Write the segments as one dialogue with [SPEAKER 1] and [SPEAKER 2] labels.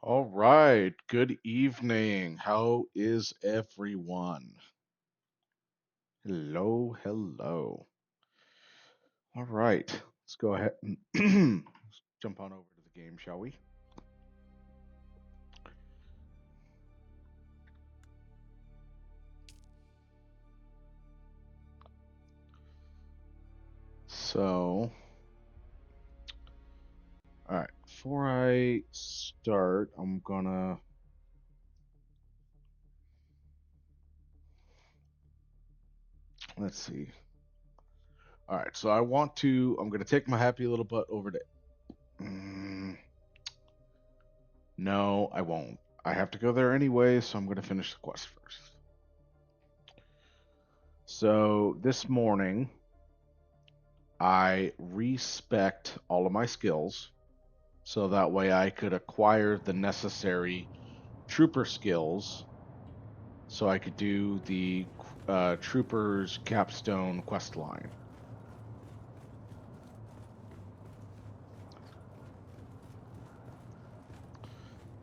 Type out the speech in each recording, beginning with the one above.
[SPEAKER 1] All right. Good evening. How is everyone? Hello, hello. All right. Let's go ahead and jump on over to the game, shall we? So, all right. Before I start, let's see. All right. So I'm gonna take my happy little butt over to. Mm, no, I won't. I have to go there anyway, so I'm gonna finish the quest first. So this morning, I respect all of my skills so that way I could acquire the necessary trooper skills so I could do the trooper's capstone quest line.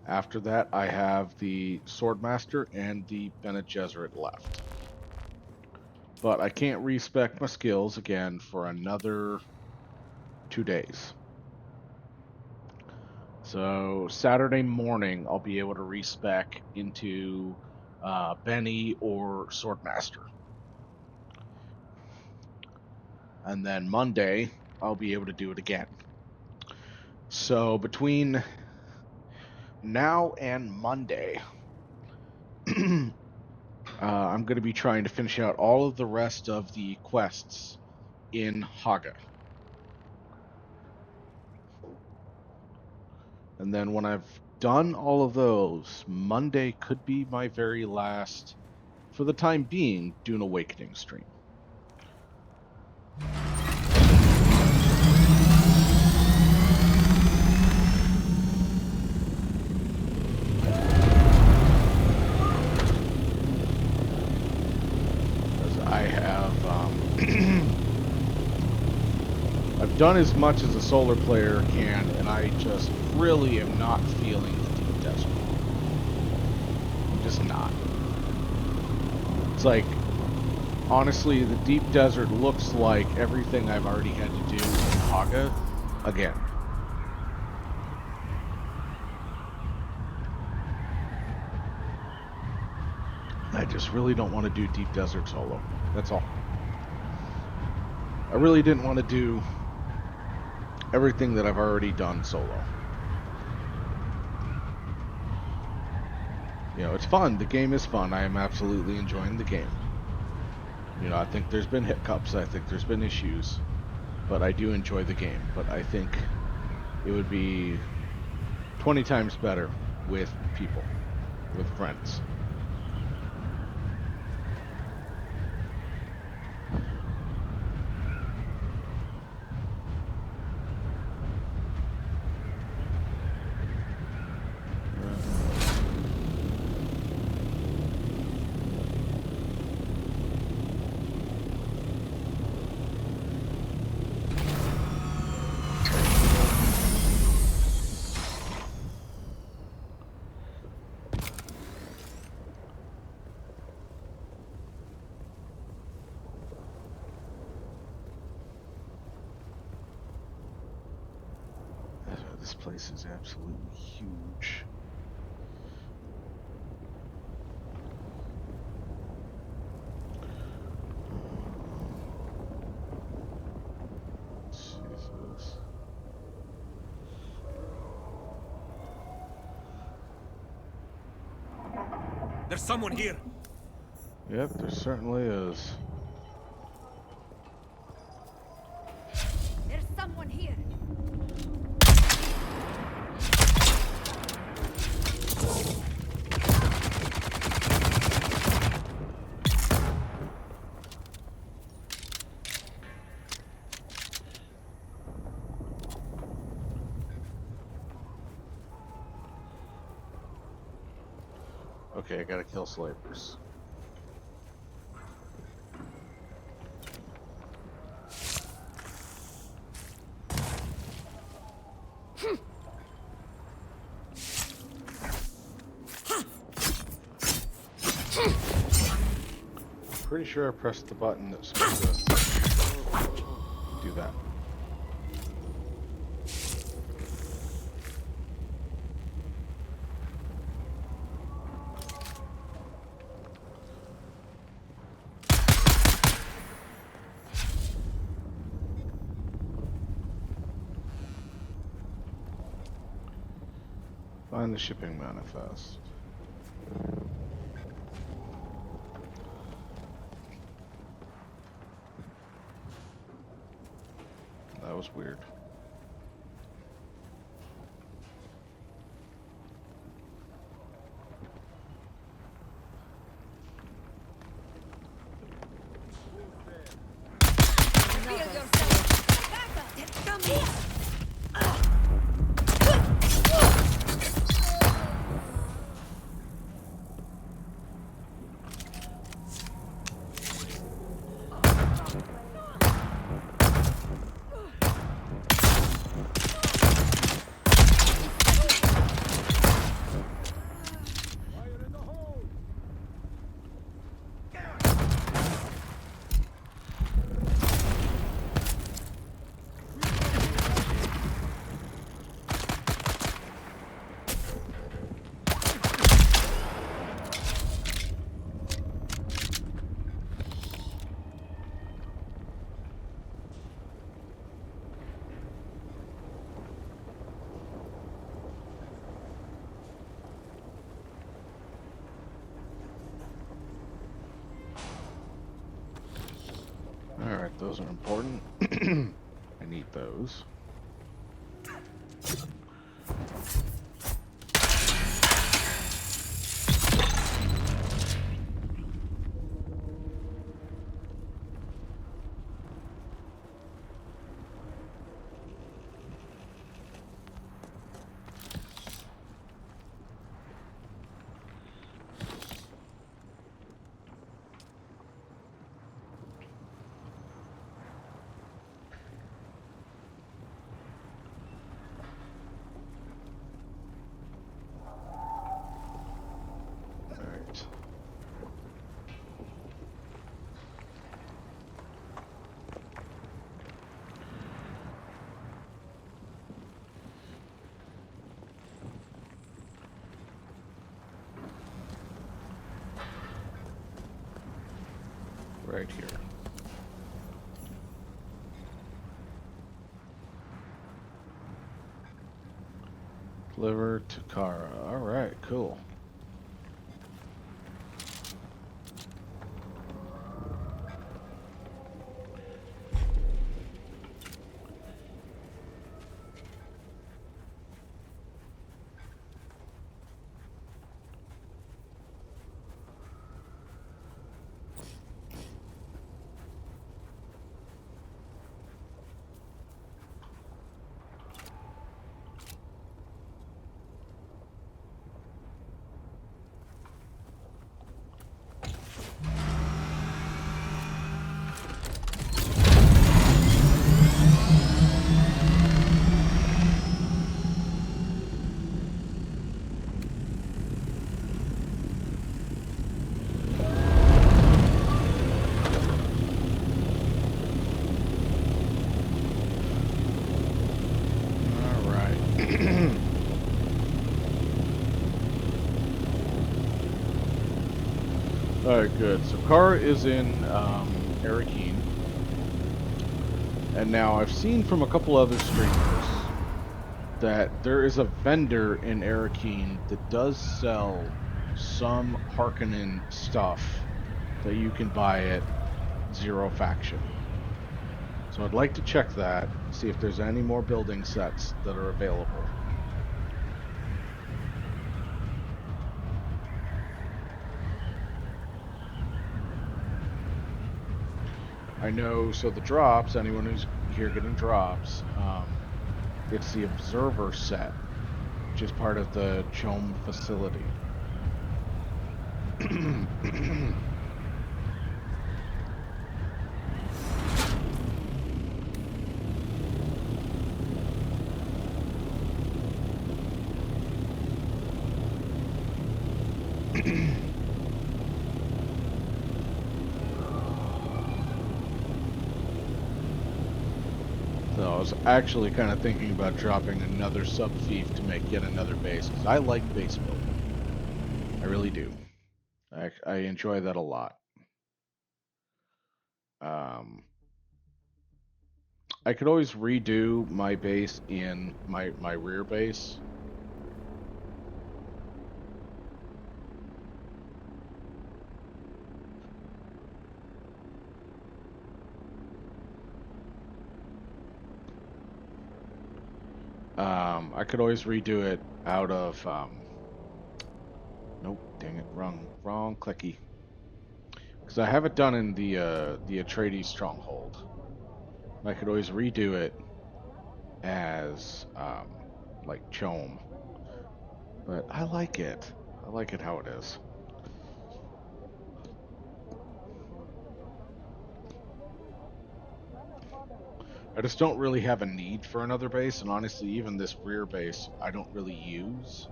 [SPEAKER 1] After that, I have the swordmaster and the Bene Gesserit left. But I can't respec my skills again for another 2 days. So Saturday morning, I'll be able to respec into Benny or Swordmaster. And then Monday, I'll be able to do it again. So between now and Monday, I'm going to be trying to finish out all of the rest of the quests in Haga. And then when I've done all of those, Monday could be my very last, for the time being, Dune Awakening stream. Because I have, I've done as much as a solar player can, and I just really am not feeling the deep desert. I'm just not. It's like, honestly, the deep desert looks like everything I've already had to do in Haga again. I just really don't want to do deep desert solo. That's all. I really didn't want to do everything that I've already done solo. You know, it's fun. The game is fun. I am absolutely enjoying the game. You know, I think there's been hiccups. I think there's been issues. But I do enjoy the game. But I think it would be 20 times better with people, with friends. This place is absolutely huge. Jesus.
[SPEAKER 2] There's someone here.
[SPEAKER 1] Yep, there certainly is.
[SPEAKER 3] There's someone here.
[SPEAKER 1] Okay, I gotta kill slavers. pretty sure I pressed the button that's supposed to do that. Find the shipping manifest. That was weird.
[SPEAKER 3] Feel yourself. Come here.
[SPEAKER 1] Alright, those are important. I need those. Alright. Right here. Deliver to Kara. Alright, cool. Alright, good. So Kara is in Arakeen. And now I've seen from a couple other streamers that there is a vendor in Arakeen that does sell some Harkonnen stuff that you can buy at Zero Faction. So I'd like to check that, see if there's any more building sets that are available. I know, so the drops, anyone who's here getting drops, it's the Observer set, which is part of the Chom facility. was actually kind of thinking about dropping another sub-fief to make yet another base, because I like base building. I really do. I enjoy that a lot. I could always redo my base in my rear base. I could always redo it out of nope, dang it, wrong clicky. Because I have it done in the Atreides stronghold. I could always redo it as like Chome, but I like it. I like it how it is. I just don't really have a need for another base, and honestly, even this rear base, I don't really use.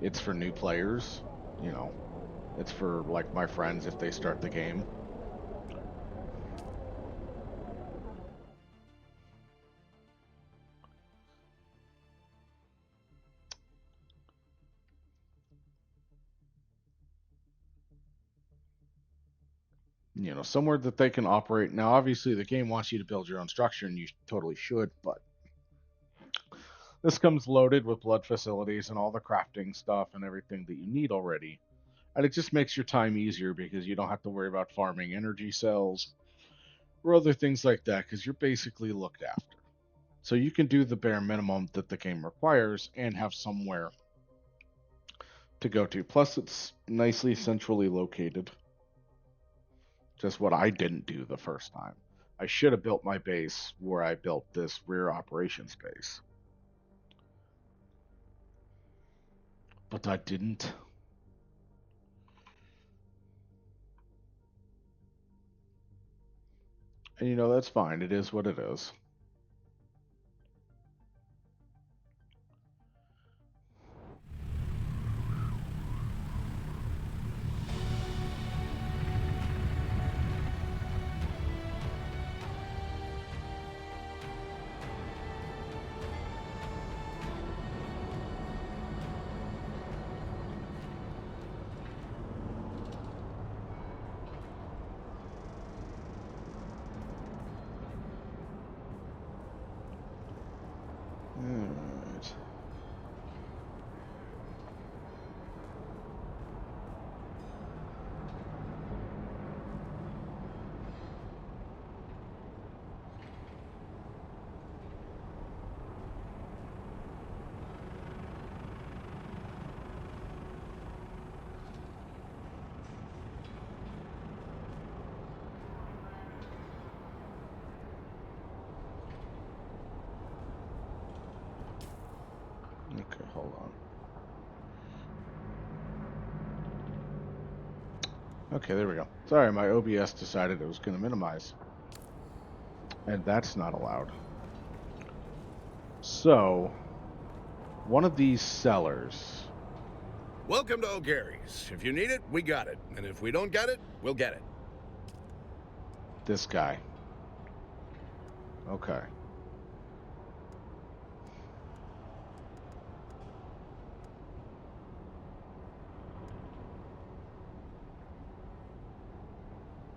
[SPEAKER 1] It's for new players, you know. It's for like my friends if they start the game. You know, somewhere that they can operate. Now, obviously, the game wants you to build your own structure, and you totally should, but this comes loaded with blood facilities and all the crafting stuff and everything that you need already. And it just makes your time easier because you don't have to worry about farming energy cells or other things like that because you're basically looked after. So you can do the bare minimum that the game requires and have somewhere to go to. Plus, it's nicely centrally located. Just what I didn't do the first time. I should have built my base where I built this rear operations base. But I didn't. And you know, that's fine. It is what it is. Alright. Okay, hold on. Okay, there we go. Sorry, my OBS decided it was going to minimize. And that's not allowed. So, one of these sellers.
[SPEAKER 4] Welcome to O'Gary's. If you need it, we got it. And if we don't get it, we'll get it.
[SPEAKER 1] This guy. Okay.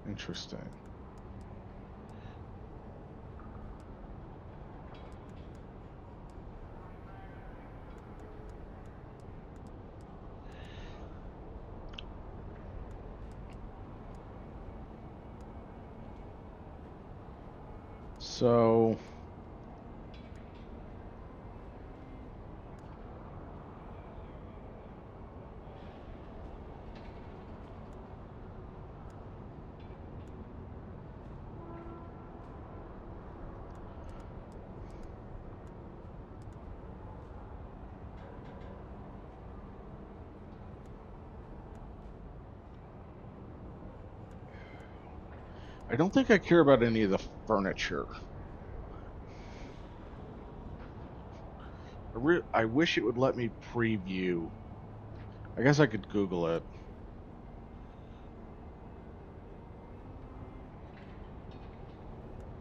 [SPEAKER 1] Interesting. So, I don't think I care about any of the furniture. I wish it would let me preview. I guess I could Google it.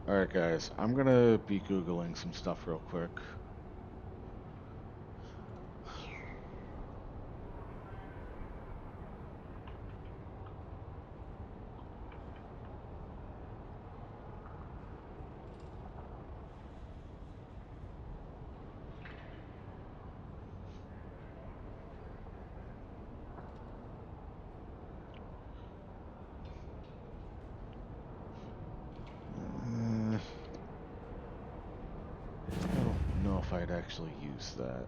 [SPEAKER 1] Alright, guys, I'm gonna be Googling some stuff real quick. I don't know if I'd actually use that.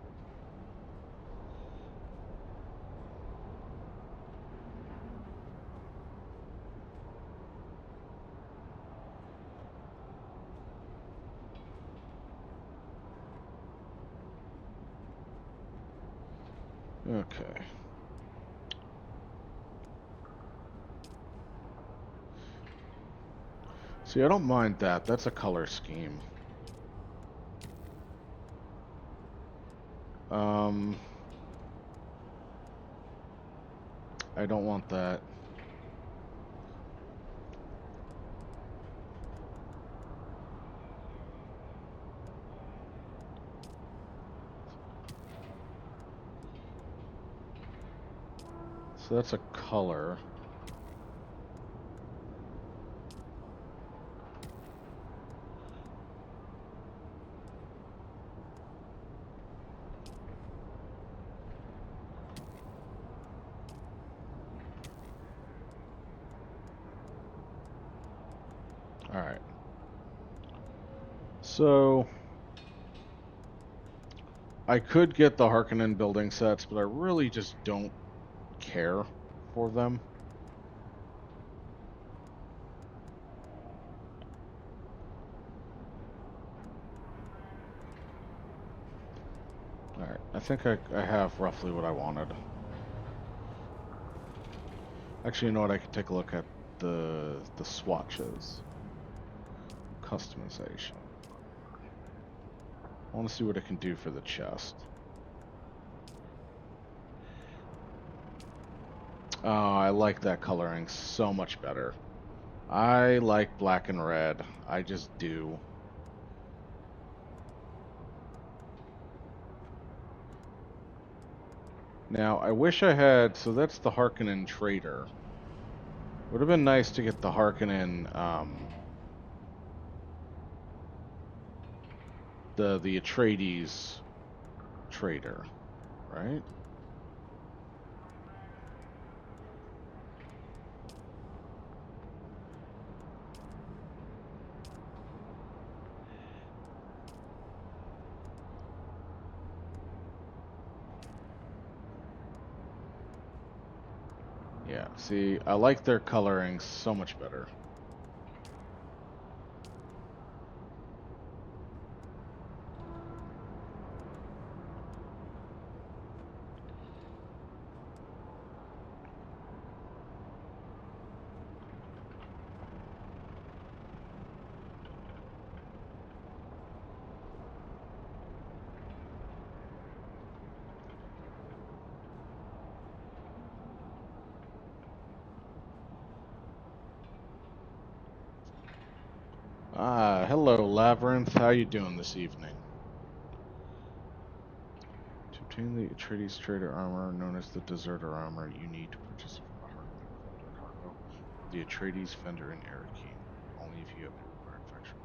[SPEAKER 1] Okay. See, I don't mind that. That's a color scheme. I don't want that. So that's a color. Alright. So I could get the Harkonnen building sets, but I really just don't care for them. Alright, I think I have roughly what I wanted. Actually, you know what? I could take a look at the swatches. Customization. I want to see what it can do for the chest. Oh, I like that coloring so much better. I like black and red. I just do. Now, I wish I had... So that's the Harkonnen Trader. Would have been nice to get the Harkonnen... the Atreides Trader, right? Yeah, see, I like their coloring so much better. Ah, hello, Labyrinth. How you doing this evening? To obtain the Atreides Trader armor, known as the Deserter armor, you need to purchase it from the Harkonnen cargo, the Atreides Fender and Arakin, only if you have the required factual.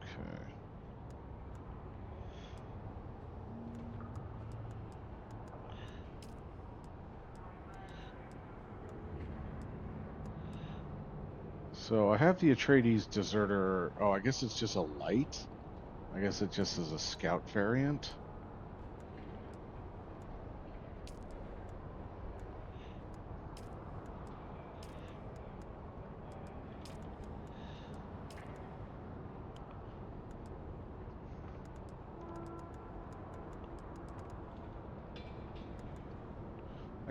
[SPEAKER 1] Okay. So I have the Atreides Deserter. Oh, I guess it's just a light. I guess it just is a scout variant.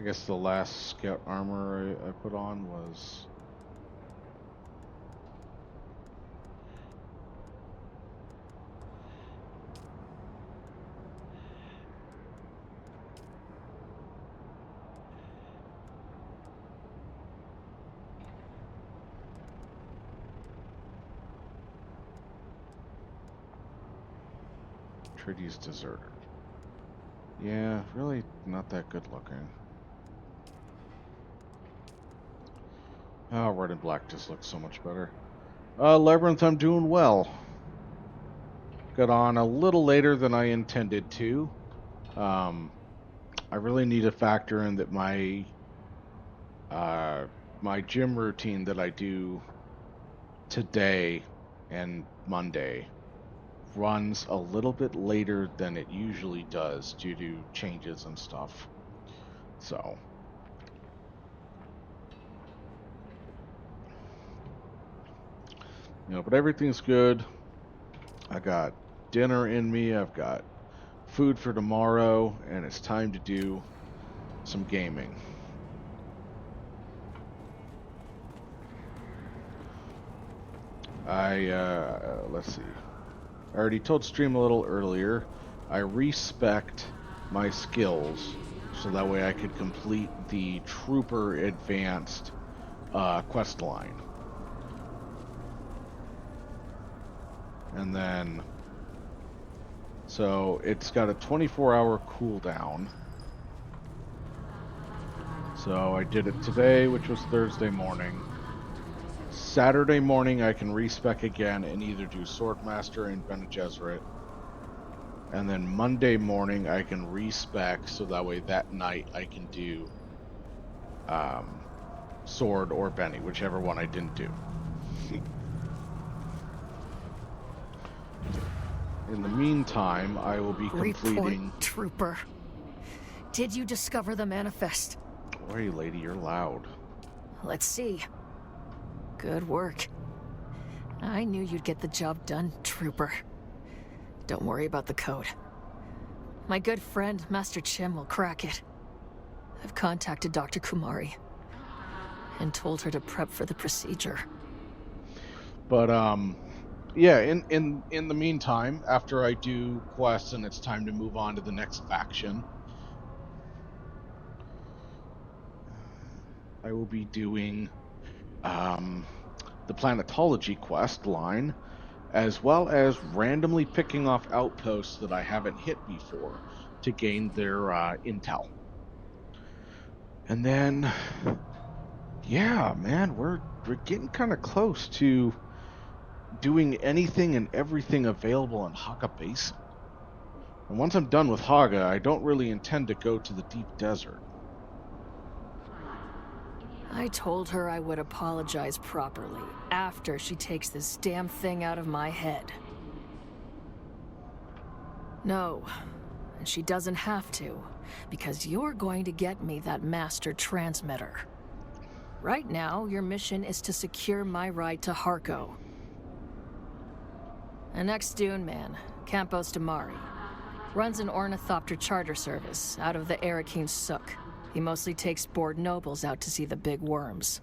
[SPEAKER 1] guess the last scout armor I put on was... Treaty's deserter. Yeah, really not that good looking. Oh, red and black just looks so much better. Labyrinth, I'm doing well. Got on a little later than I intended to. I really need to factor in that my my gym routine that I do today and Monday runs a little bit later than it usually does due to changes and stuff. So, but everything's good. I got dinner in me. I've got food for tomorrow, and it's time to do some gaming. Let's see. I already told Stream a little earlier, I respect my skills so that way I could complete the Trooper Advanced quest line. And then, so it's got a 24-hour cooldown. So I did it today, which was Thursday morning. Saturday morning I can respec again and either do Swordmaster and Bene Gesserit. And then Monday morning I can respec so that way that night I can do Sword or Benny, whichever one I didn't do. In the meantime, I will be completing...
[SPEAKER 3] Report, Trooper. Did you discover the manifest?
[SPEAKER 1] Hey, lady, you're loud.
[SPEAKER 3] Let's see. Good work. I knew you'd get the job done, Trooper. Don't worry about the code. My good friend, Master Chim, will crack it. I've contacted Dr. Kumari and told her to prep for the procedure.
[SPEAKER 1] But, yeah, in the meantime, after I do quests and it's time to move on to the next faction, I will be doing the Planetology quest line, as well as randomly picking off outposts that I haven't hit before to gain their intel. And then, yeah, man, we're getting kind of close to doing anything and everything available in Haga Basin. And once I'm done with Haga, I don't really intend to go to the deep desert.
[SPEAKER 3] I told her I would apologize properly after she takes this damn thing out of my head. No, and she doesn't have to, because you're going to get me that master transmitter. Right now, your mission is to secure my ride to Harko. The next Dune man, Campos Damari, runs an ornithopter charter service out of the Arakeen Sook. He mostly takes bored nobles out to see the big worms.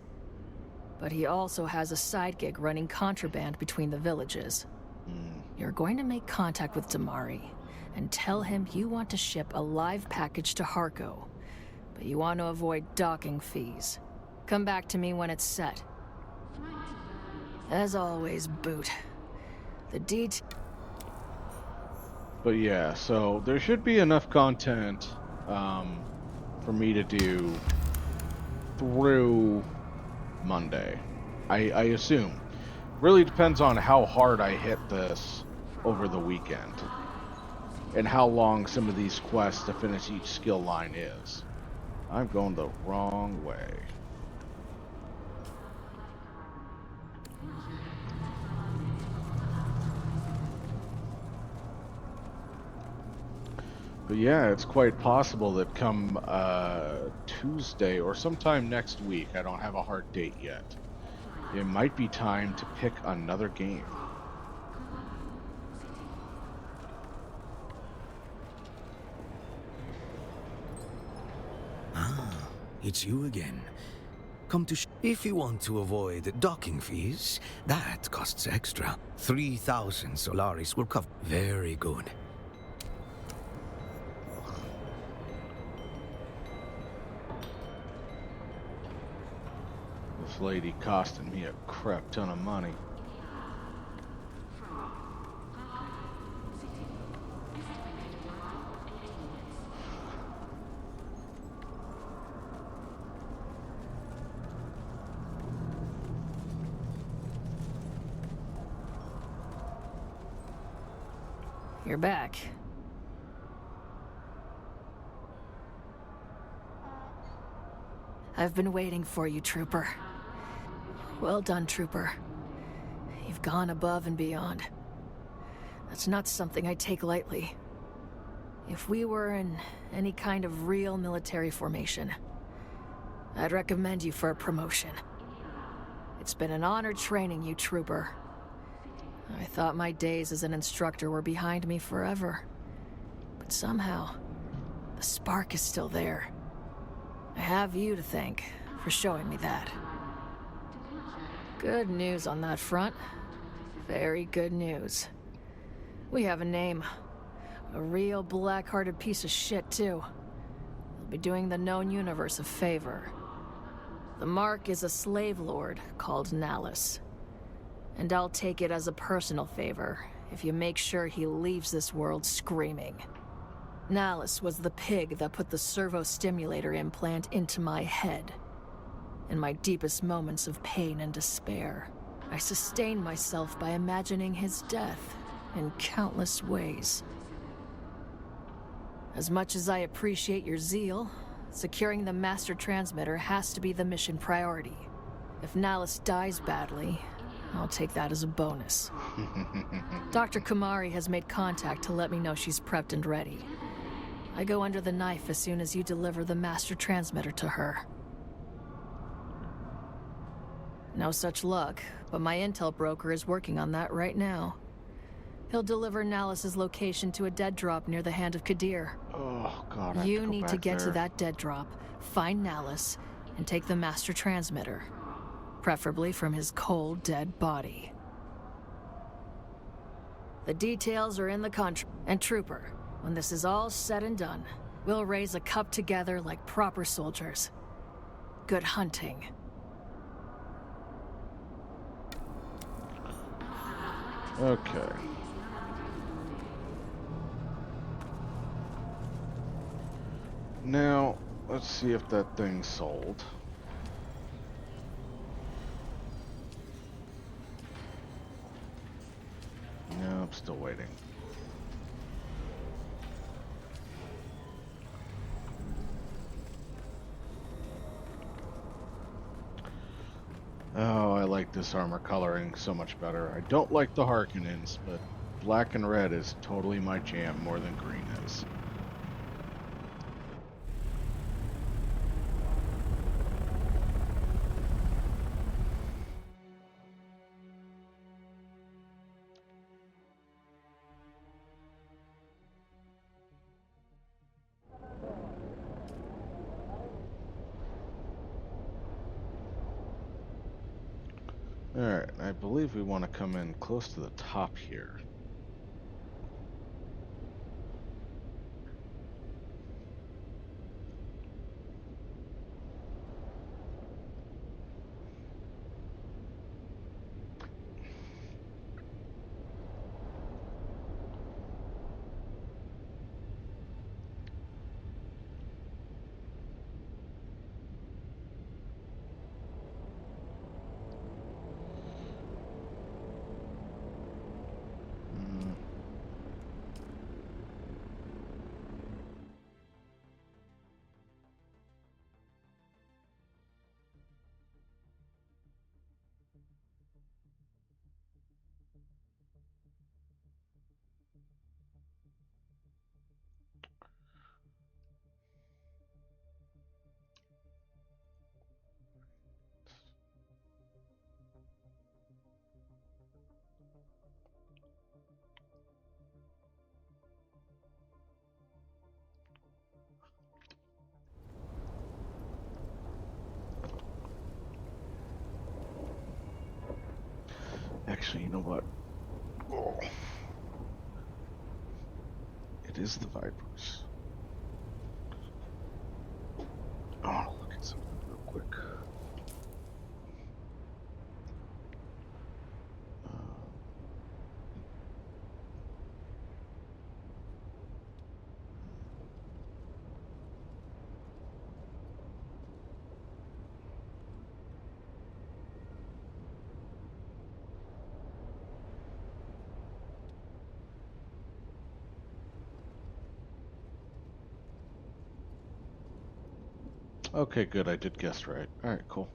[SPEAKER 3] But he also has a side gig running contraband between the villages. You're going to make contact with Damari and tell him you want to ship a live package to Harko, but you want to avoid docking fees. Come back to me when it's set. As always, Boot. The
[SPEAKER 1] But yeah, so there should be enough content for me to do through Monday, I assume. Really depends on how hard I hit this over the weekend and how long some of these quests to finish each skill line is. I'm going the wrong way. But yeah, it's quite possible that come Tuesday or sometime next week, I don't have a hard date yet, it might be time to pick another game.
[SPEAKER 5] it's you again. Come to if you want to avoid docking fees, that costs extra. 3,000 Solaris will cover. Very good.
[SPEAKER 1] This lady costing me a crap ton of money.
[SPEAKER 3] You're back. I've been waiting for you, Trooper. Well done, Trooper. You've gone above and beyond. That's not something I take lightly. If we were in any kind of real military formation, I'd recommend you for a promotion. It's been an honor training you, Trooper. I thought my days as an instructor were behind me forever. But somehow, the spark is still there. I have you to thank for showing me that. Good news on that front. Very good news. We have a name. A real black-hearted piece of shit, too. He'll be doing the known universe a favor. The Mark is a slave lord called Nallus. And I'll take it as a personal favor if you make sure he leaves this world screaming. Nallus was the pig that put the servo-stimulator implant into my head. In my deepest moments of pain and despair, I sustained myself by imagining his death in countless ways. As much as I appreciate your zeal, securing the master transmitter has to be the mission priority. If Nallus dies badly, I'll take that as a bonus. Dr. Kumari has made contact to let me know she's prepped and ready. I go under the knife as soon as you deliver the master transmitter to her. No such luck, but my intel broker is working on that right now. He'll deliver Nallus's location to a dead drop near the Hand of Kadir.
[SPEAKER 1] Oh, God, I have
[SPEAKER 3] You
[SPEAKER 1] to go
[SPEAKER 3] need to
[SPEAKER 1] back
[SPEAKER 3] get to
[SPEAKER 1] there.
[SPEAKER 3] that dead drop, find Nallus, and take the master transmitter. Preferably from his cold, dead body. The details are in the contract. And Trooper, when this is all said and done, we'll raise a cup together like proper soldiers. Good hunting.
[SPEAKER 1] Okay. Now, let's see if that thing sold. No, I'm still waiting. Oh, I like this armor coloring so much better. I don't like the Harkonnens, but black and red is totally my jam more than green is. Alright, I believe we want to come in close to the top here. Actually, you know what? Oh. It is the Vipers. I want to look at something real quick. Okay, good. I did guess right. All right, cool.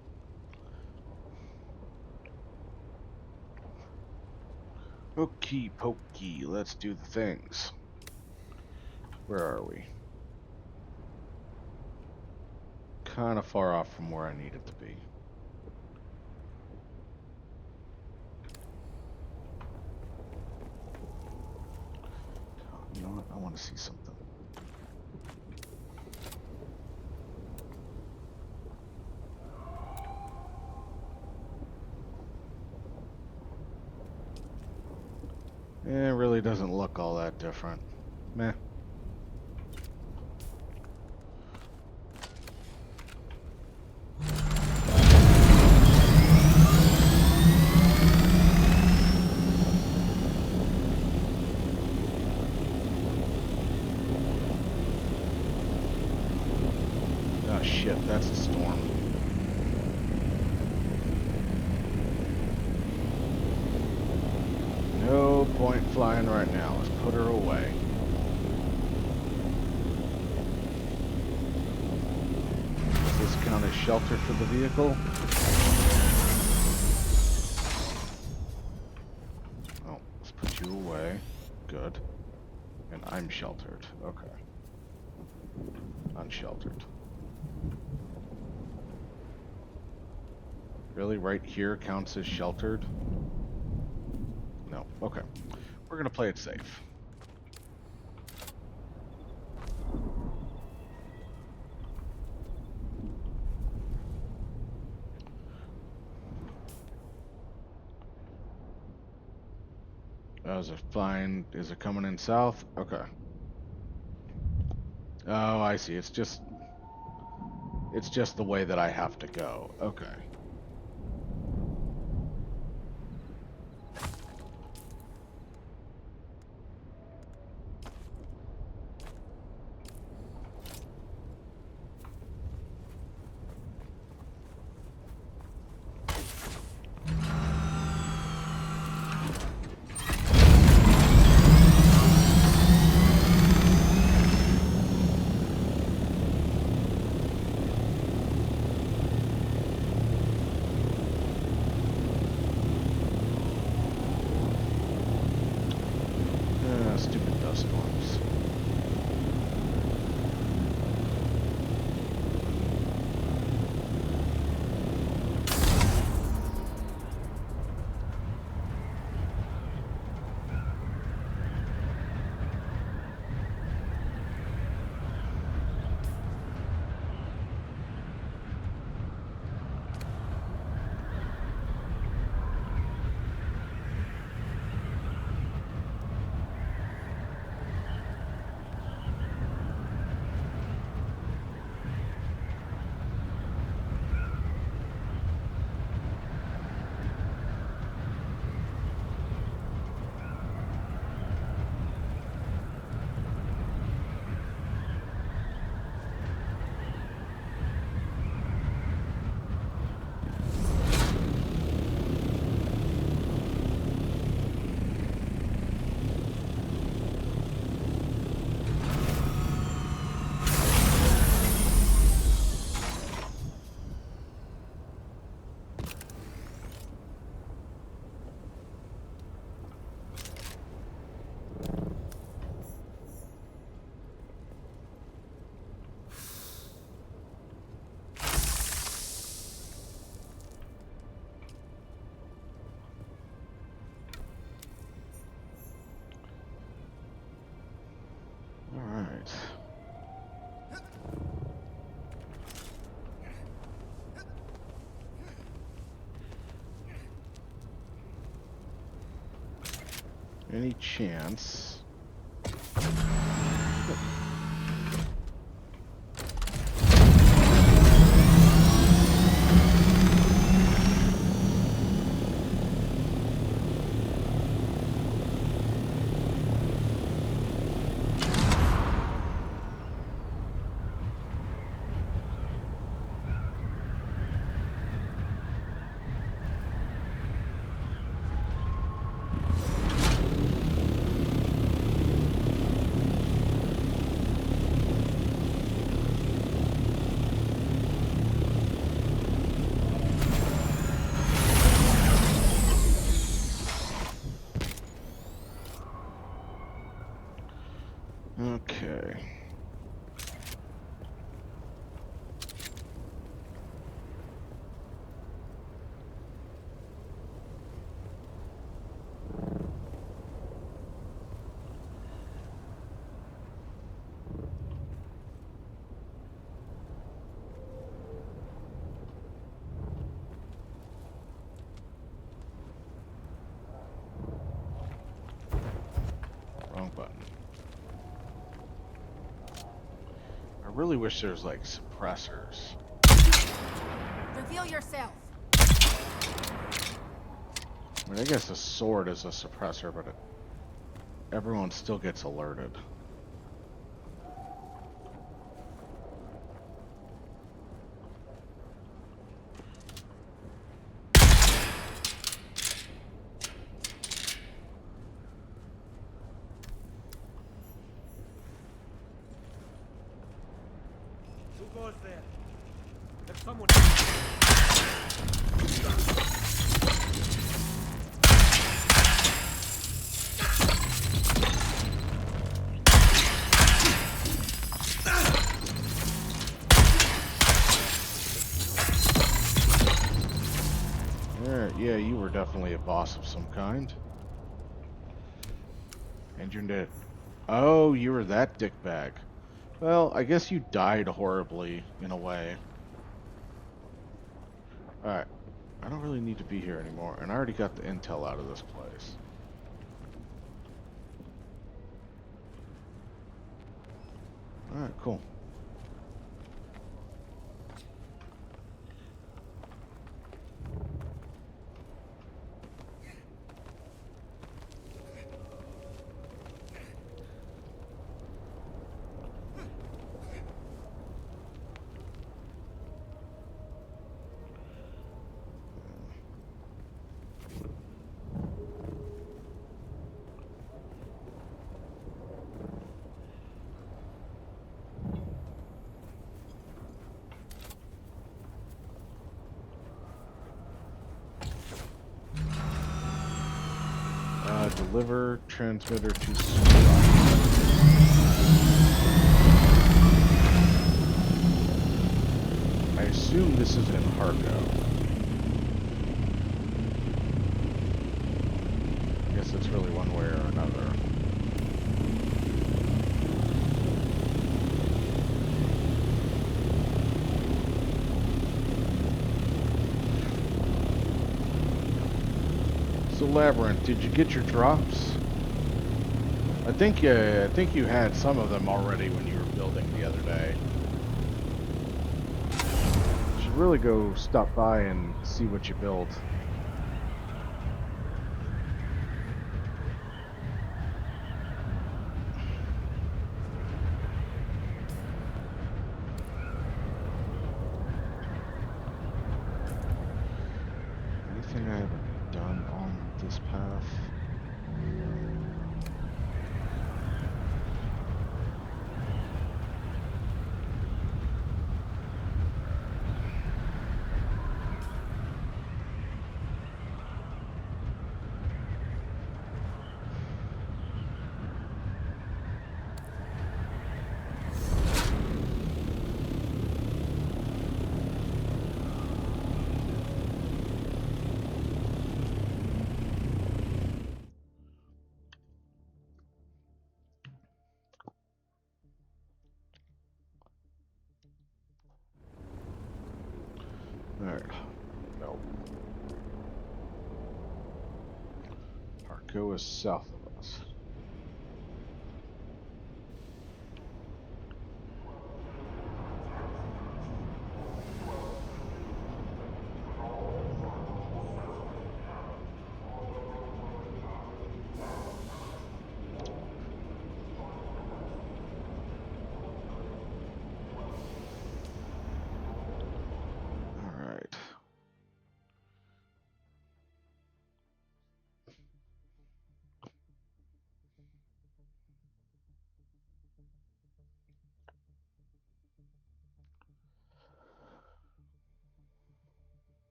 [SPEAKER 1] Okey pokey. Let's do the things. Where are we? Kind of far off from where I needed to be. You know what? I want to see something. It really doesn't look all that different. Meh. Oh shit, that's a storm. No point flying right now. Let's put her away. Does this count as shelter for the vehicle? Oh, let's put you away. Good. And I'm sheltered. Okay. Unsheltered. Really? Right here counts as sheltered? No. Okay. We're gonna play it safe. Is it fine? Is it coming in south? Okay. Oh, I see. It's just the way that I have to go. Okay. Any chance? Okay. Wrong button. I really wish there was like suppressors.
[SPEAKER 6] Reveal yourself.
[SPEAKER 1] I mean, I guess a sword is a suppressor, but everyone still gets alerted.
[SPEAKER 2] Who goes there? There's someone.
[SPEAKER 1] Yeah, you were definitely a boss of some kind. And you're dead. Oh, you were that dickbag. Well, I guess you died horribly, in a way. Alright. I don't really need to be here anymore, and I already got the intel out of this place. Alright, cool. Deliver transmitter to Squad. I assume this is in Hargo. I guess it's really one way or another. So Labyrinth, did you get your drops? I think you had some of them already when you were building the other day. You should really go stop by and see what you built. Anything I haven't done on this path? Alright. No. Harco is south of us.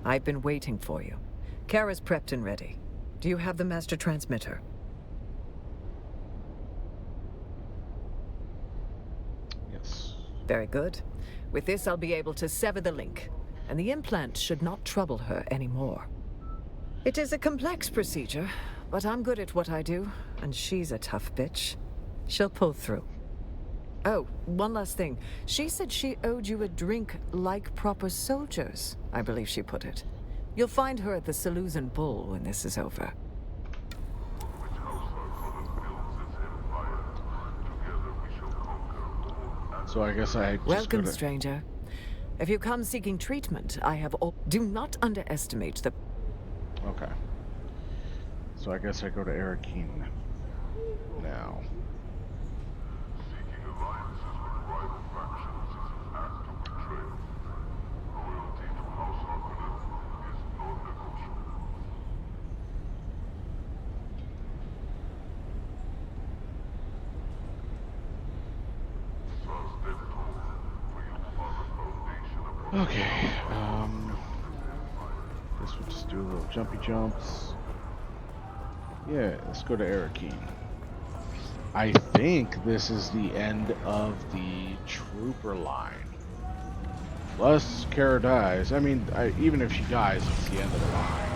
[SPEAKER 7] I've been waiting for you. Kara's prepped and ready. Do you have the master transmitter?
[SPEAKER 1] Yes.
[SPEAKER 7] Very good. With this, I'll be able to sever the link, and the implant should not trouble her anymore. It is a complex procedure, but I'm good at what I do, and she's a tough bitch. She'll pull through. Oh, one last thing. She said she owed you a drink like proper soldiers, I believe she put it. You'll find her at the Seleucan Bull when this is over.
[SPEAKER 1] So I guess I just
[SPEAKER 7] Welcome,
[SPEAKER 1] gotta...
[SPEAKER 7] stranger. If you come seeking treatment, I have all... Do not underestimate the...
[SPEAKER 1] Okay. So I guess I go to Arakeen now. Okay, guess we'll just do a little jumpy jumps. Yeah, let's go to Arakeen. I think this is the end of the trooper line. Unless Kara dies. I mean, even if she dies, it's the end of the line.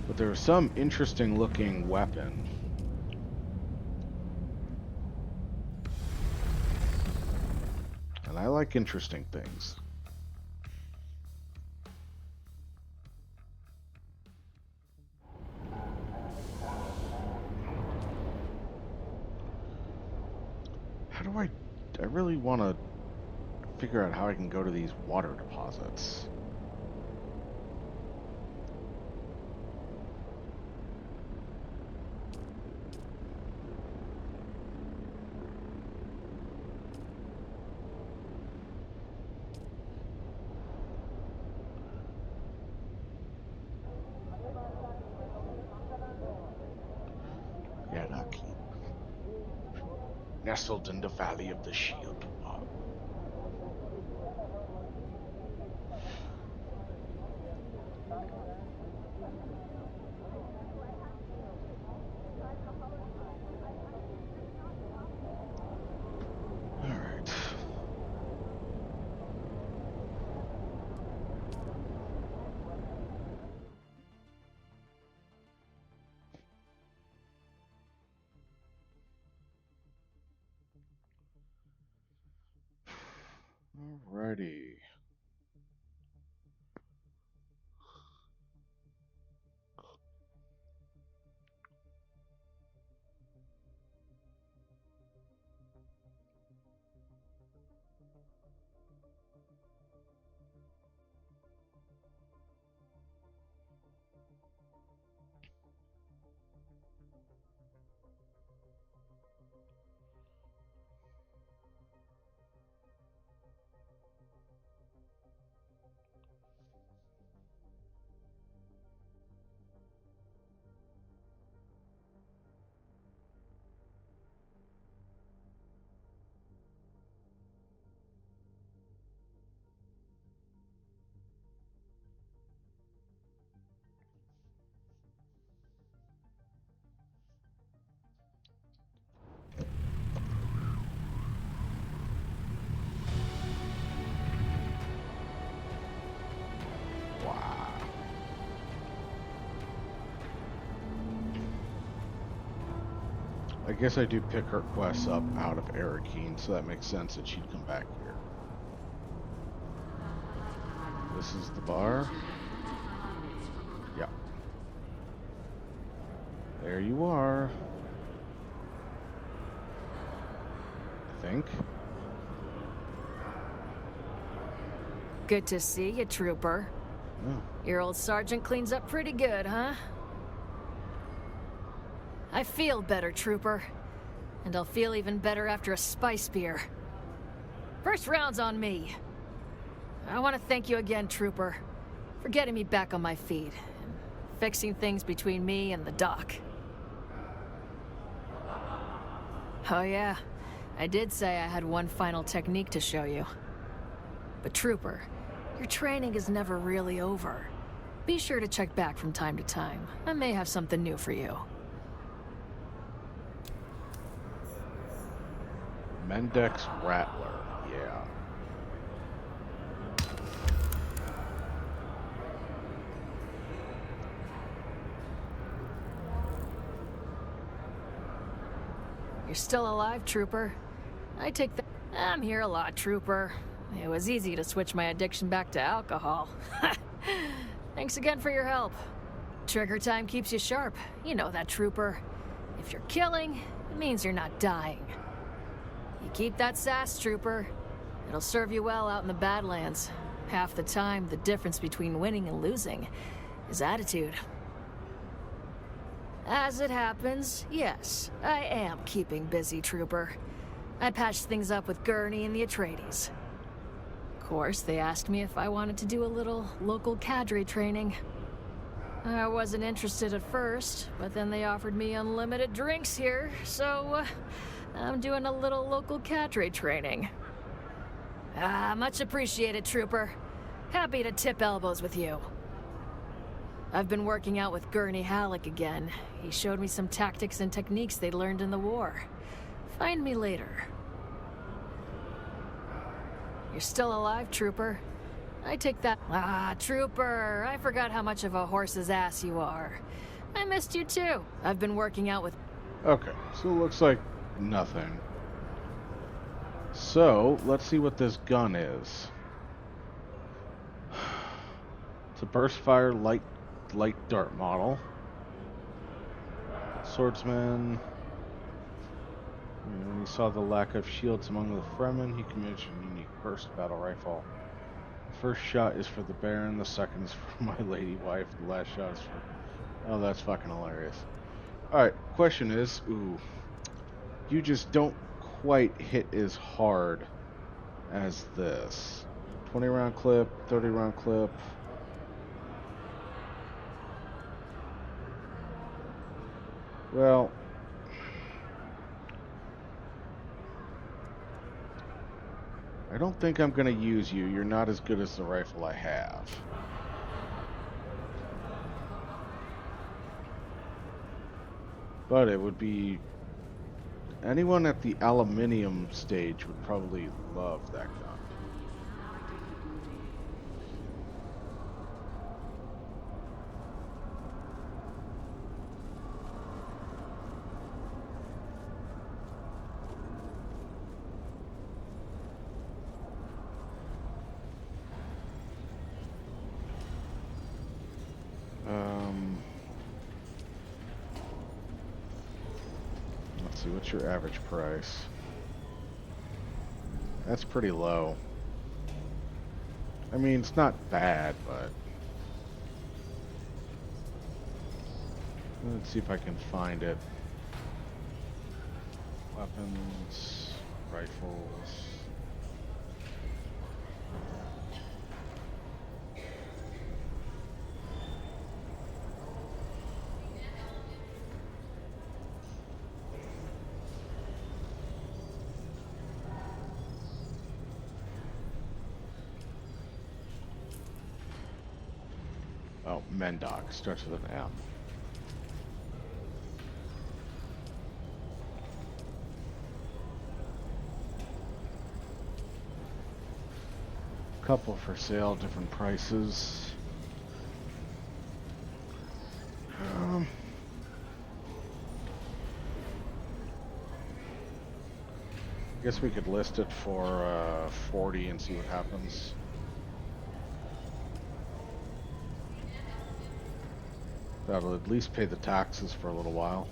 [SPEAKER 1] But there's some interesting looking weapon. And I like interesting things. How do I really want to figure out how I can go to these water deposits. Yanaki. Nestled in the valley of the shield. Alrighty. I guess I do pick her quests up out of Arakeen, so that makes sense that she'd come back here. This is the bar. Yeah. There you are. I think.
[SPEAKER 3] Good to see you, Trooper.
[SPEAKER 1] Yeah.
[SPEAKER 3] Your old sergeant cleans up pretty good, huh? I feel better, Trooper. And I'll feel even better after a spice beer. First round's on me. I want to thank you again, Trooper, for getting me back on my feet and fixing things between me and the doc. Oh yeah, I did say I had one final technique to show you. But Trooper, Your training is never really over. Be sure to check back from time to time. I may have something new for you.
[SPEAKER 1] Mendex Rattler, yeah.
[SPEAKER 3] You're still alive, Trooper. I take that. I'm here a lot, Trooper. It was easy to switch my addiction back to alcohol. Thanks again for your help. Trigger time keeps you sharp. You know that, Trooper. If you're killing, it means you're not dying. You keep that sass, Trooper. It'll serve you well out in the Badlands. Half the time, the difference between winning and losing is attitude. As it happens, yes, I am keeping busy, Trooper. I patched things up with Gurney and the Atreides. Of course, they asked me if I wanted to do a little local cadre training. I wasn't interested at first, but then they offered me unlimited drinks here, so I'm doing a little local cadre training. Much appreciated, Trooper. Happy to tip elbows with you. I've been working out with Gurney Halleck again. He showed me some tactics and techniques they learned in the war. Find me later. You're still alive, Trooper. I take that. Trooper, I forgot how much of a horse's ass you are. I missed you too. I've been working out with...
[SPEAKER 1] Okay, so it looks like nothing. So, let's see what this gun is. It's a burst fire light dart model. Swordsman. When he saw the lack of shields among the Fremen, he commissioned a unique burst battle rifle. The first shot is for the Baron, the second is for my lady wife, the last shot is for... Oh, that's fucking hilarious. Alright, question is, you just don't quite hit as hard as this. 20 round clip, 30 round clip. Well, I don't think I'm going to use you. You're not as good as the rifle I have. But it would be... Anyone at the aluminium stage would probably love that gun. Let's see, what's your average price? That's pretty low. I mean, it's not bad, but... Let's see if I can find it. Weapons, rifles... Oh, Mendoc starts with an M. Couple for sale, different prices. I guess we could list it for 40 and see what happens. That'll at least pay the taxes for a little while.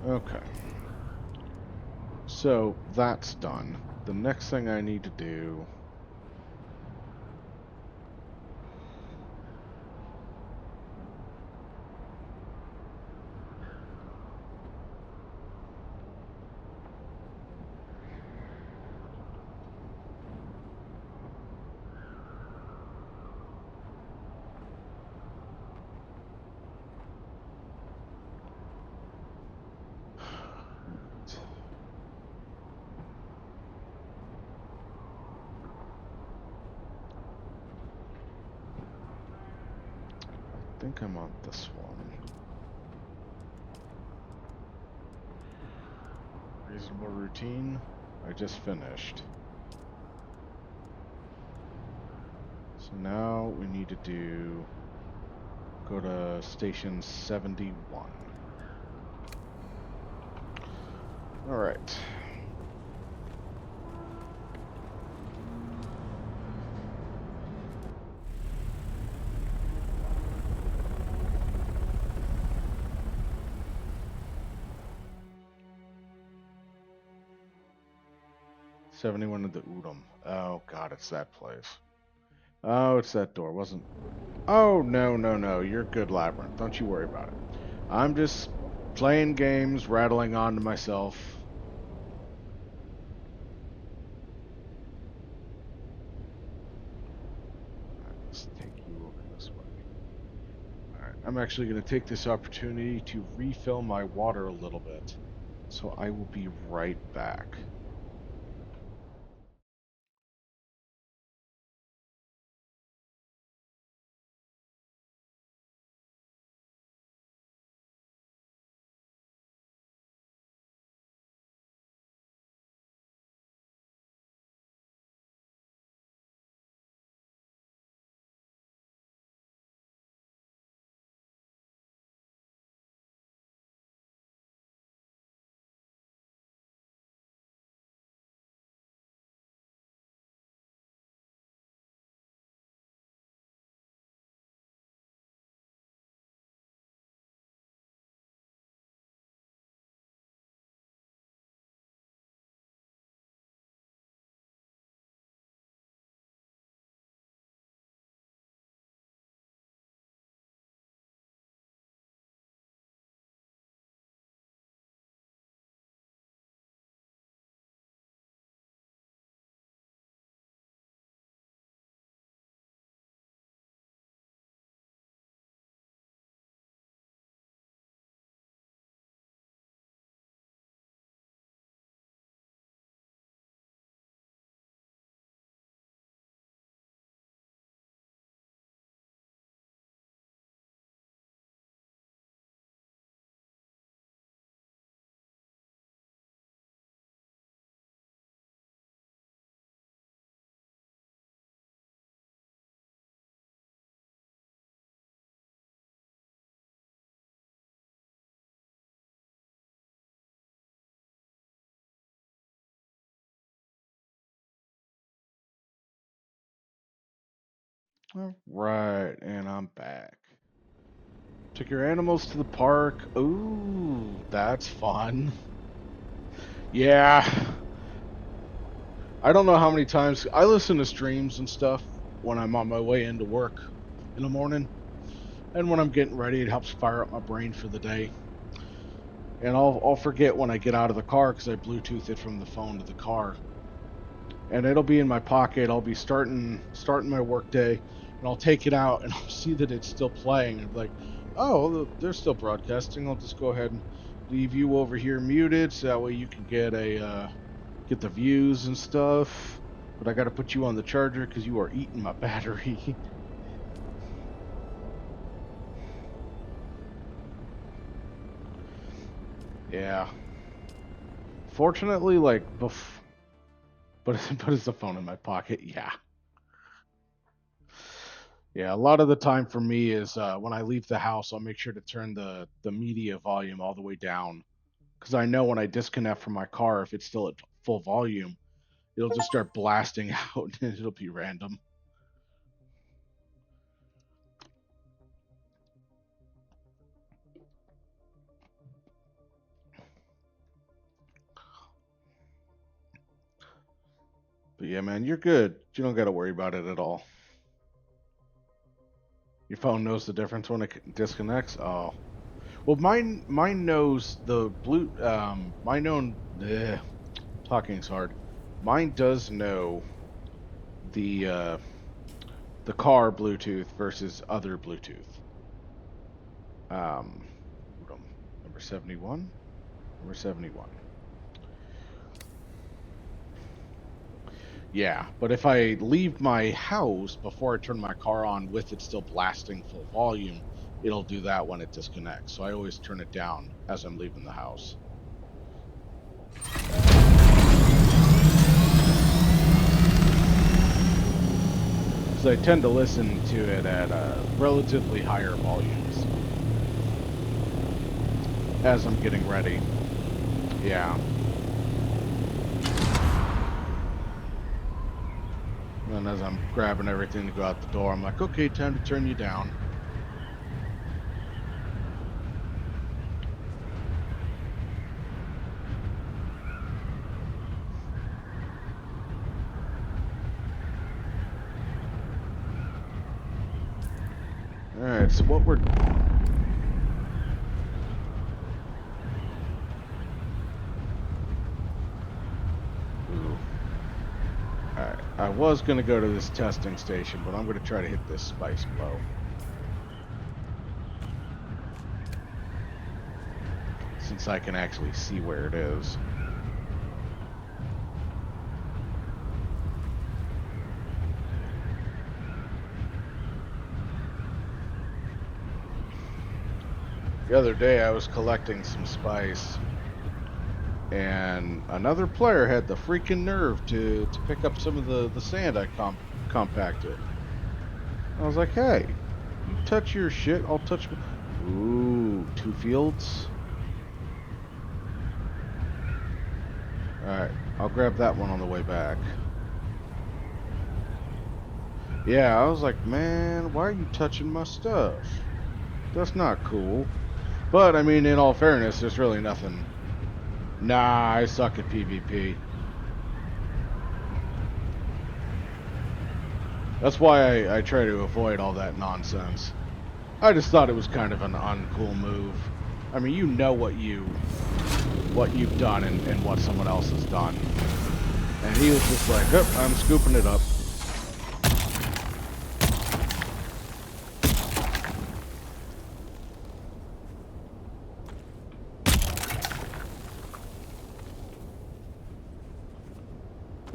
[SPEAKER 1] Okay. So that's done. The next thing I need to do think I'm on this one. Reasonable routine. I just finished. So now we need to go to station 71. All right. '71 of the Udom. Oh God, it's that place. Oh, it's that door. Wasn't. Oh no, no, no. You're good, Labyrinth. Don't you worry about it. I'm just playing games, rattling on to myself. Let's take you over this way. Alright, I'm actually going to take this opportunity to refill my water a little bit. So I will be right back. All right, and I'm back. Took your animals to the park. Ooh, that's fun. Yeah. I don't know how many times I listen to streams and stuff when I'm on my way into work in the morning. And when I'm getting ready, it helps fire up my brain for the day. And I'll forget when I get out of the car because I Bluetooth it from the phone to the car. And it'll be in my pocket. I'll be starting my work day, and I'll take it out and I'll see that it's still playing. And like, oh, they're still broadcasting. I'll just go ahead and leave you over here muted, so that way you can get the views and stuff. But I got to put you on the charger because you are eating my battery. Yeah. Fortunately, like, but it's the phone in my pocket. Yeah. Yeah, a lot of the time for me is when I leave the house, I'll make sure to turn the media volume all the way down because I know when I disconnect from my car, if it's still at full volume, it'll just start blasting out and it'll be random. But yeah, man, you're good. You don't got to worry about it at all. Your phone knows the difference when it disconnects. Oh, well, mine knows the blue. Mine known. Talking's hard. Mine does know the uh, the car Bluetooth versus other Bluetooth. Um, number 71. Number 71. Yeah, but if I leave my house before I turn my car on with it still blasting full volume, it'll do that when it disconnects. So I always turn it down as I'm leaving the house. So I tend to listen to it at relatively higher volumes as I'm getting ready. Yeah. And as I'm grabbing everything to go out the door, I'm like, okay, time to turn you down. Alright, so what we're... Ooh. Alright, I was going to go to this testing station, but I'm going to try to hit this spice blow. Since I can actually see where it is. The other day I was collecting some spice, and another player had the freaking nerve to pick up some of the sand I compacted. I was like, hey, you touch your shit, I'll touch... Ooh, 2 fields? Alright, I'll grab that one on the way back. Yeah, I was like, man, why are you touching my stuff? That's not cool. But, I mean, in all fairness, there's really nothing... Nah, I suck at PvP. That's why I try to avoid all that nonsense. I just thought it was kind of an uncool move. I mean, you know what you've done and what someone else has done. And he was just like, oh, I'm scooping it up.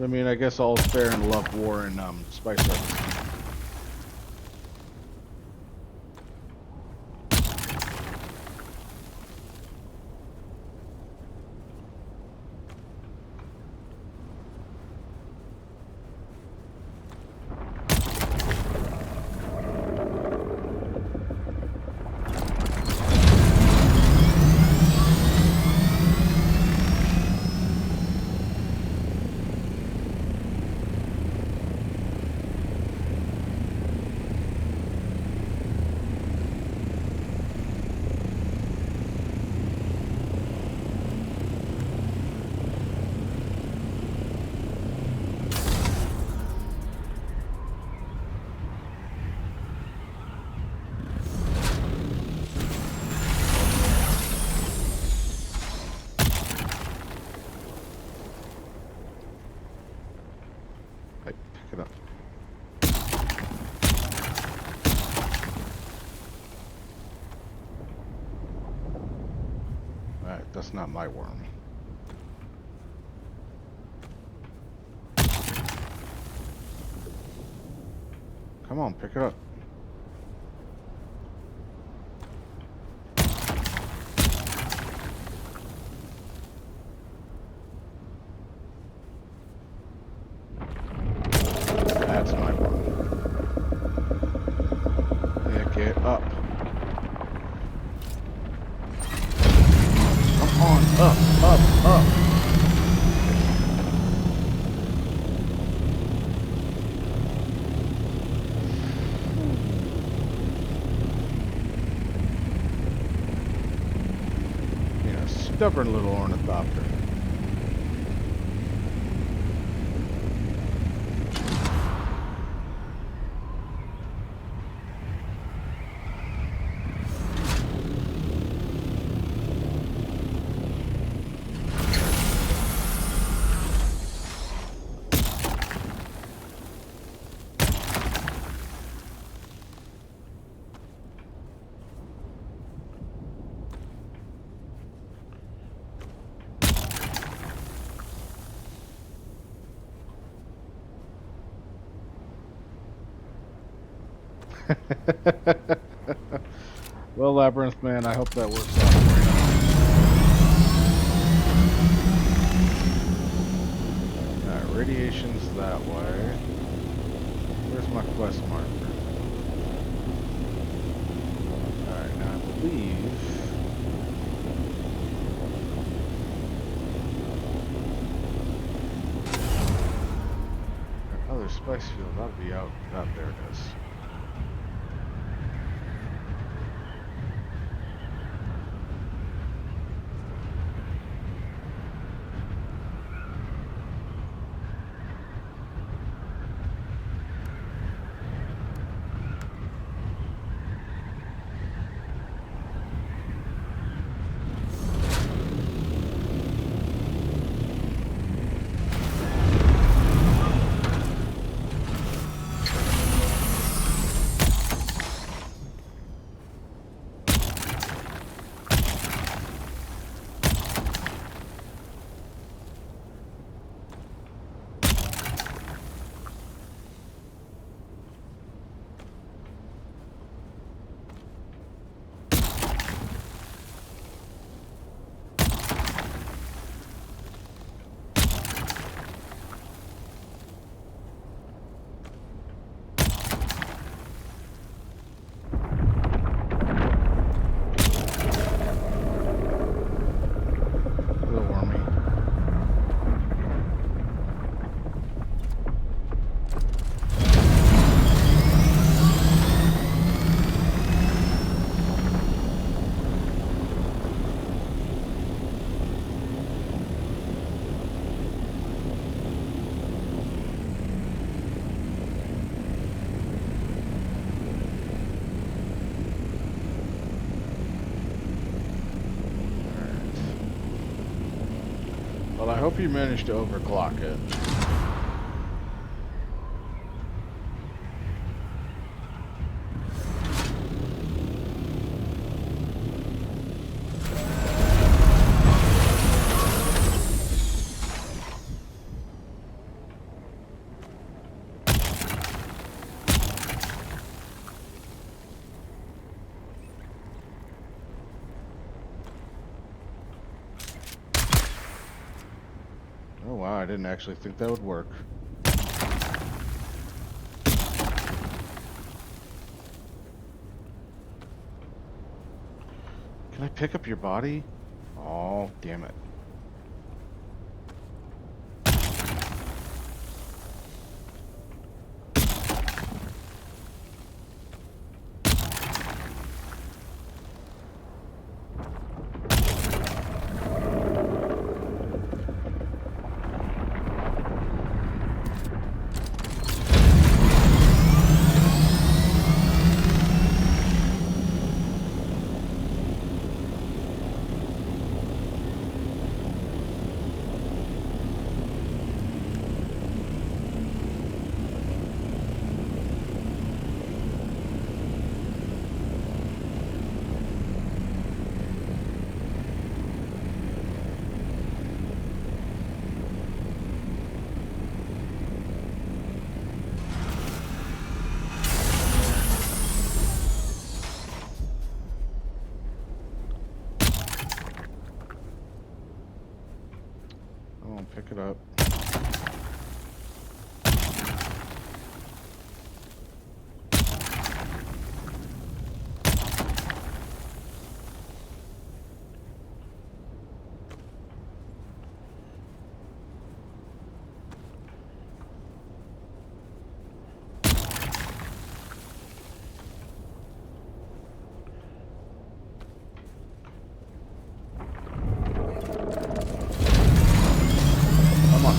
[SPEAKER 1] I mean, I guess all's fair in love, war, and spice harvesting. Right, pick it up. Alright, that's not my worm. Come on, pick it up. That's my worm. Pick it up. Come on, up. Stubborn little ornithopter. Well, Labyrinth Man, I hope that works out for you. Alright, radiation's that way. Where's my quest marker? Alright, now I believe... Oh, there's spice field. That'll be out. Oh, there it is. Well, I hope you managed to overclock it. Oh wow, I didn't actually think that would work. Can I pick up your body? Oh, damn it. Pick it up. Come on.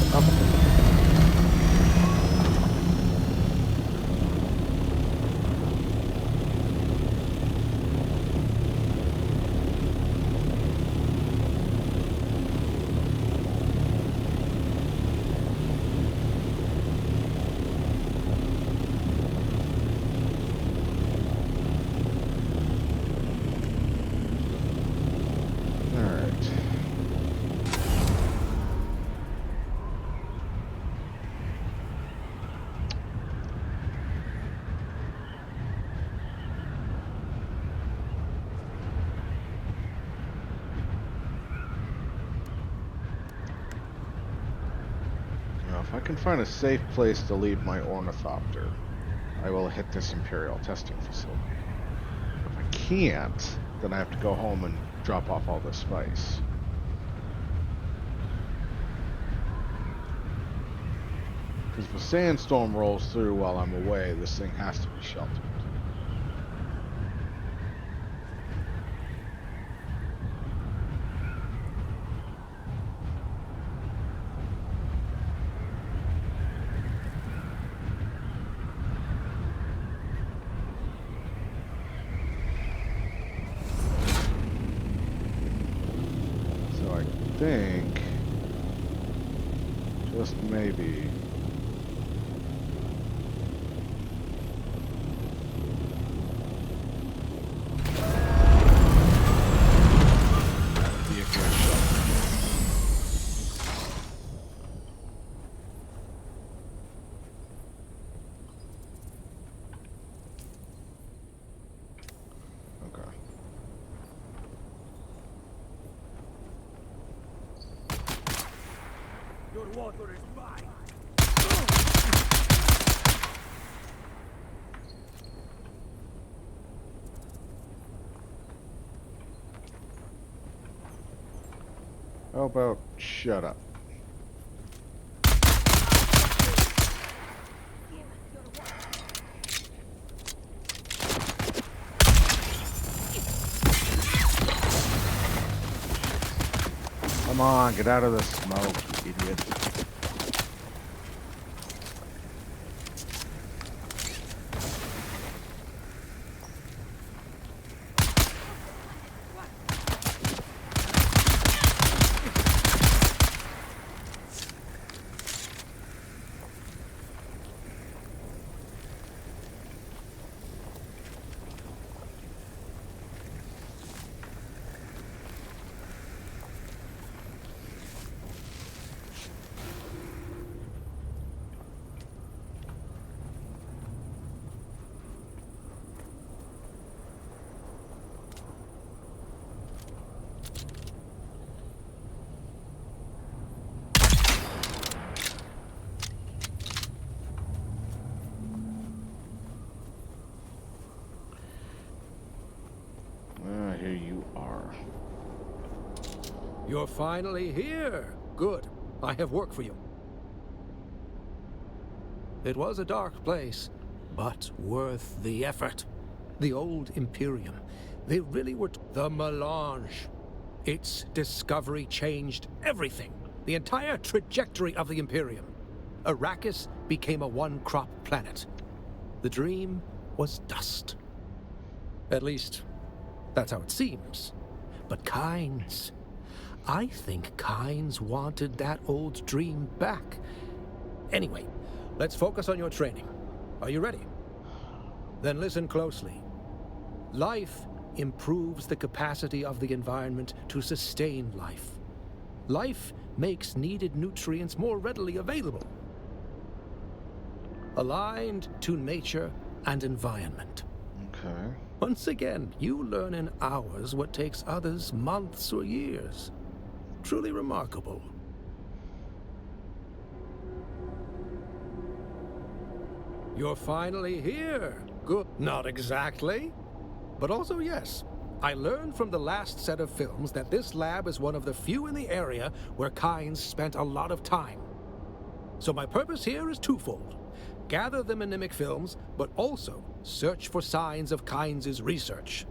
[SPEAKER 1] I can find a safe place to leave my ornithopter, I will hit this Imperial testing facility. If I can't, then I have to go home and drop off all this spice. Because if a sandstorm rolls through while I'm away, this thing has to be sheltered. So I think, just maybe, be a good shelter. Okay.
[SPEAKER 2] Your water is mine.
[SPEAKER 1] How about shut up? Come on, get out of the smoke, you idiot. Here you are.
[SPEAKER 8] You're finally here. Good. I have work for you. It was a dark place, but worth the effort. The old Imperium. They really were the melange. Its discovery changed everything. The entire trajectory of the Imperium. Arrakis became a one-crop planet. The dream was dust. At least, that's how it seems. But Kynes... I think Kynes wanted that old dream back. Anyway, let's focus on your training. Are you ready? Then listen closely. Life improves the capacity of the environment to sustain life. Life makes needed nutrients more readily available. Aligned to nature and environment.
[SPEAKER 1] Okay.
[SPEAKER 8] Once again, you learn in hours what takes others months or years. Truly remarkable. You're finally here. Good. Not exactly. But also, yes. I learned from the last set of films that this lab is one of the few in the area where Kynes spent a lot of time. So my purpose here is twofold. Gather the mnemic films, but also search for signs of Kynes' research.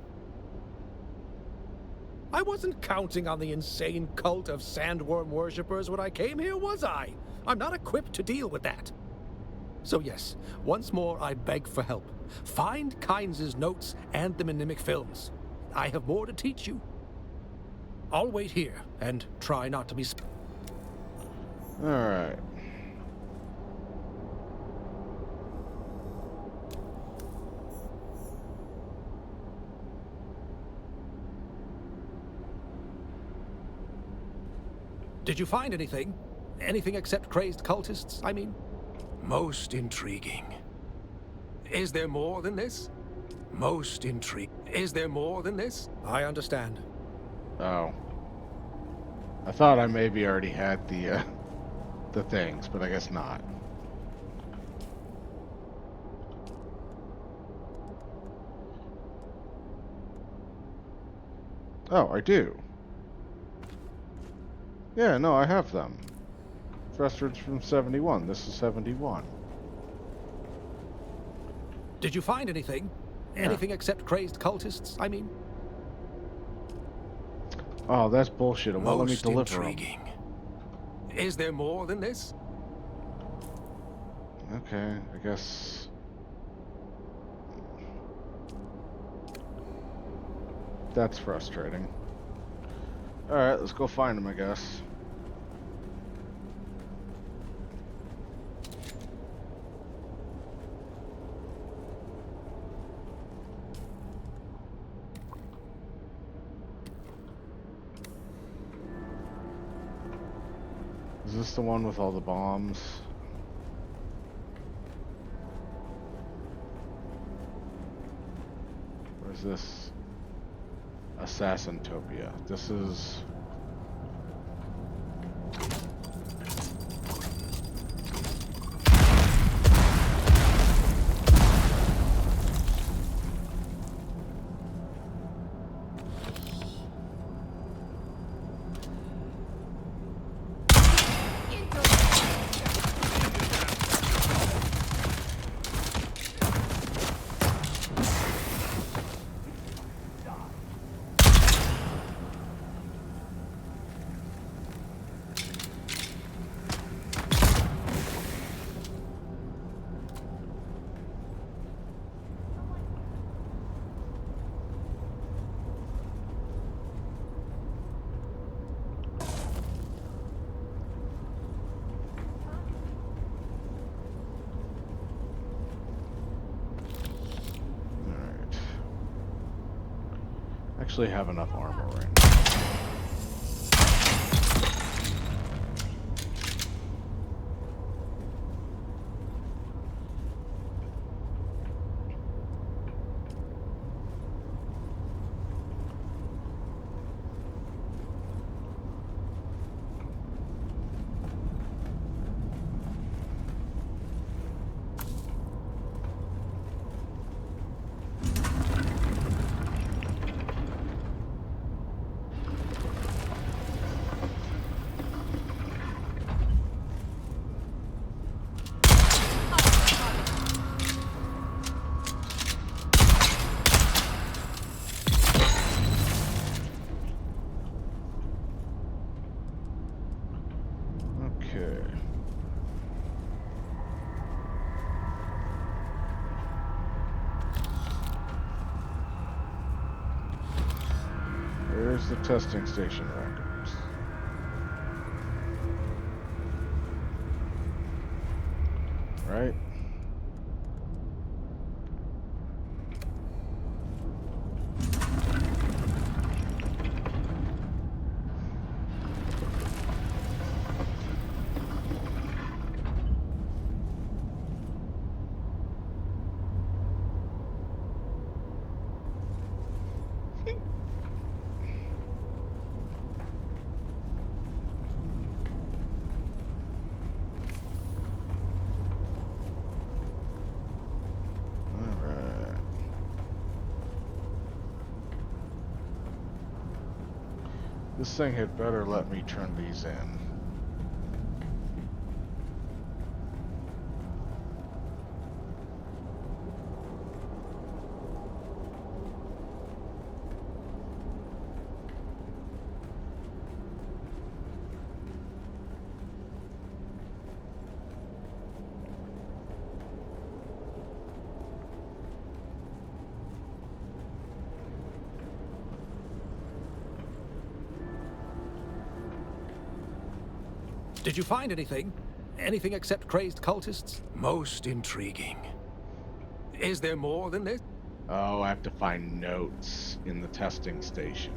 [SPEAKER 8] I wasn't counting on the insane cult of sandworm worshippers when I came here, was I? I'm not equipped to deal with that. So yes, once more I beg for help. Find Kynes' notes and the mnemic films. I have more to teach you. I'll wait here and try not to be
[SPEAKER 1] Alright.
[SPEAKER 8] Did you find anything? Anything except crazed cultists, I mean? Most intriguing. Is there more than this? Most intriguing. Is there more than this? I understand.
[SPEAKER 1] Oh. I thought I maybe already had the the things, but I guess not. Oh, I do. Yeah, no, I have them. Frustrated from 71. This is 71.
[SPEAKER 8] Did you find anything? Anything except crazed cultists, I mean?
[SPEAKER 1] Oh, that's bullshit. It won't let me
[SPEAKER 8] Most
[SPEAKER 1] deliver them.
[SPEAKER 8] intriguing. Is there more than this?
[SPEAKER 1] Okay, I guess. That's frustrating. Alright, let's go find him, I guess. Is this the one with all the bombs? Or is this Assassintopia? This is... Actually have enough armor right now. Okay. Where's the testing station records? Right? Alright. This thing had better let me turn these in.
[SPEAKER 8] Did you find anything? Anything except crazed cultists? Most intriguing. Is there more than this?
[SPEAKER 1] Oh, I have to find notes in the testing station.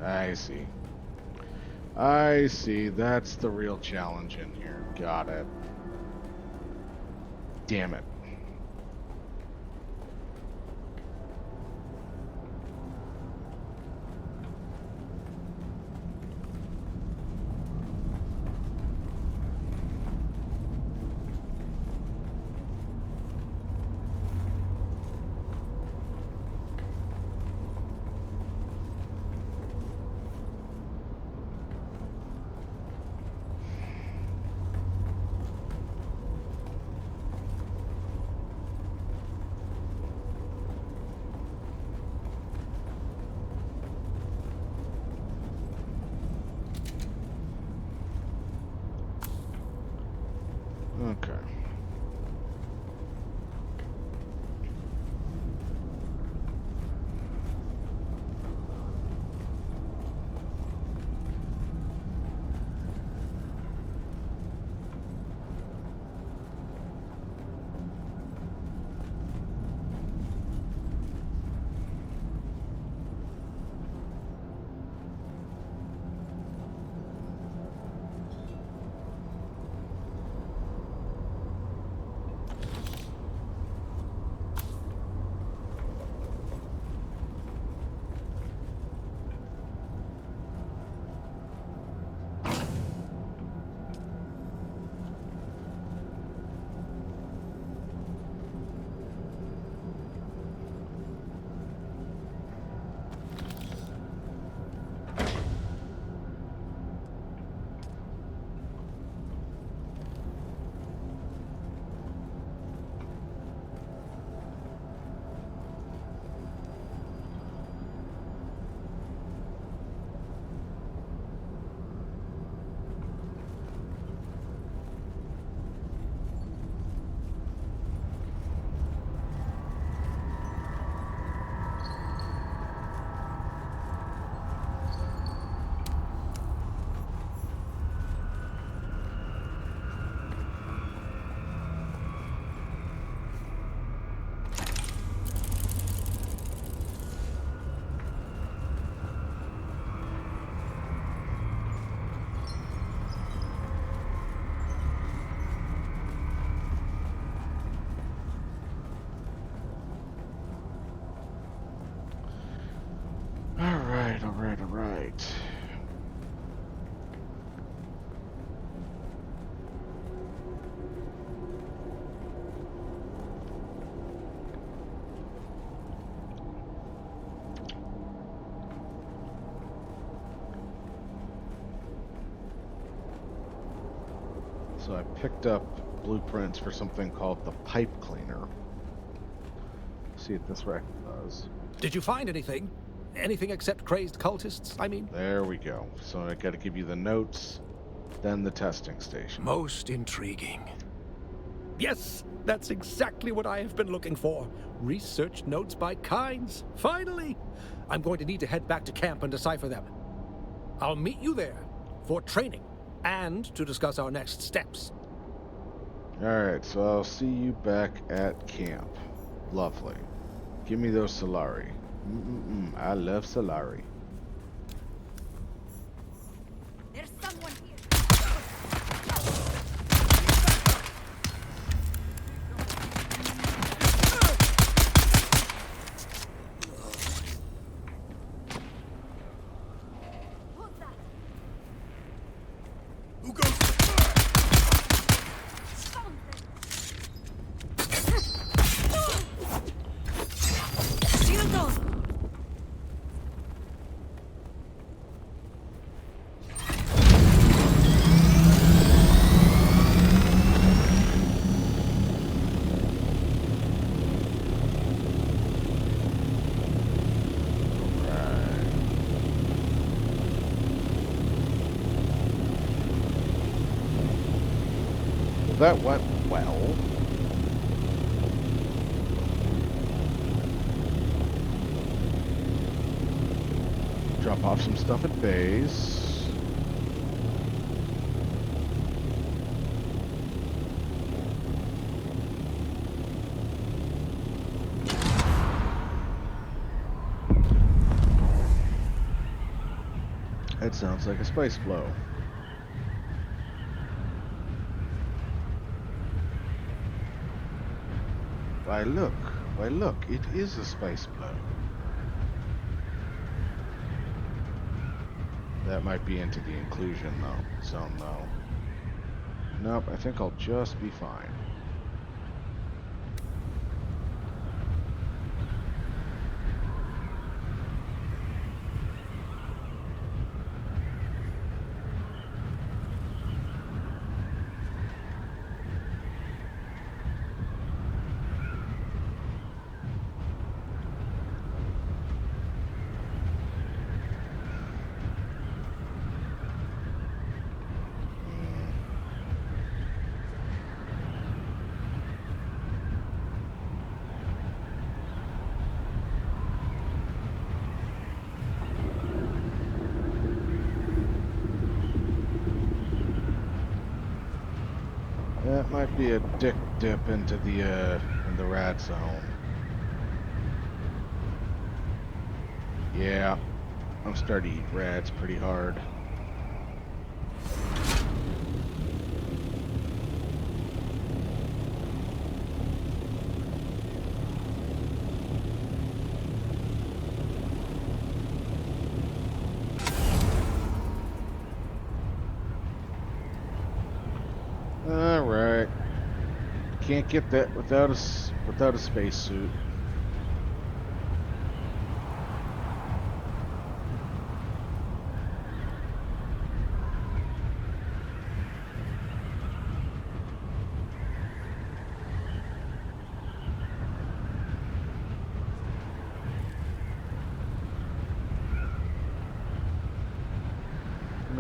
[SPEAKER 1] I see. I see. That's the real challenge in here. Got it. Damn it. Okay. All right. So I picked up blueprints for something called the pipe cleaner. See if this wreck does.
[SPEAKER 8] Did you find anything? Anything except crazed cultists, I mean?
[SPEAKER 1] There we go. So I got to give you the notes, then the testing station.
[SPEAKER 8] Most intriguing. Yes, that's exactly what I have been looking for. Research notes by Kynes. Finally! I'm going to need to head back to camp and decipher them. I'll meet you there for training and to discuss our next steps.
[SPEAKER 1] Alright, so I'll see you back at camp. Lovely. Give me those Solari. I love Solari.
[SPEAKER 6] There's someone here. Who's that?
[SPEAKER 4] Who goes?
[SPEAKER 6] Shield those.
[SPEAKER 1] That went well. Drop off some stuff at base. It sounds like a space flow. Why look, it is a space blow. That might be into the inclusion though, zone though. Nope, I think I'll just be fine. That might be a dick dip into the rat zone. Yeah, I'm starting to eat rats pretty hard. All right, can't get that without a spacesuit.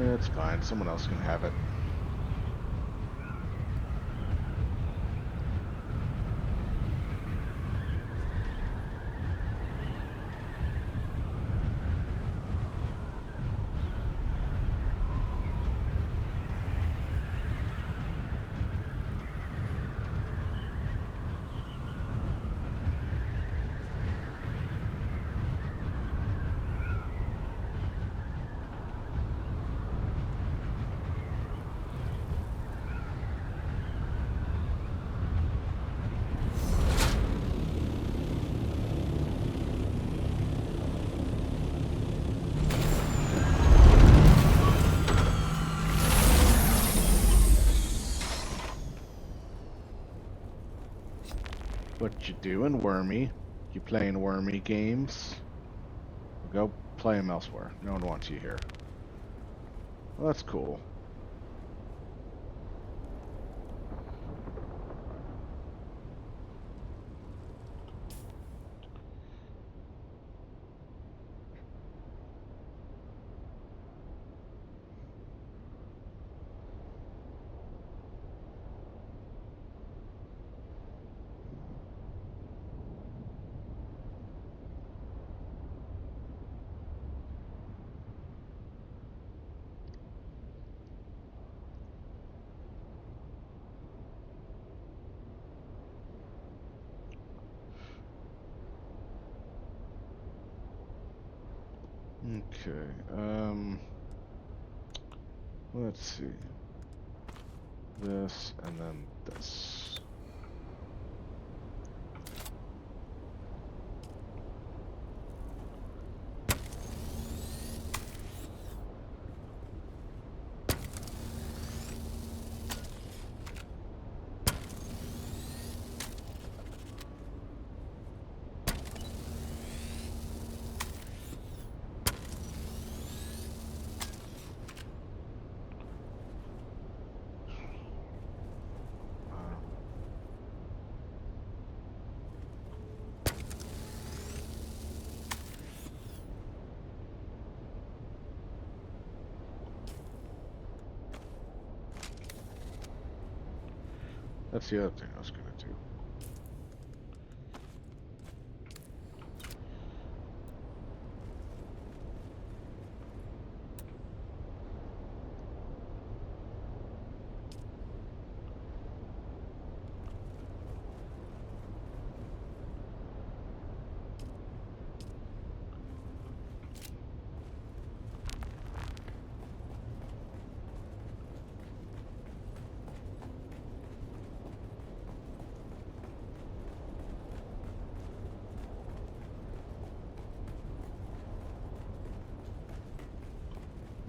[SPEAKER 1] It's fine. Someone else can have it. What you doing, Wormy? You playing Wormy games? Go play them elsewhere. No one wants you here. Well, that's cool. Okay, let's see. This and then this. That's the other thing I was gonna do.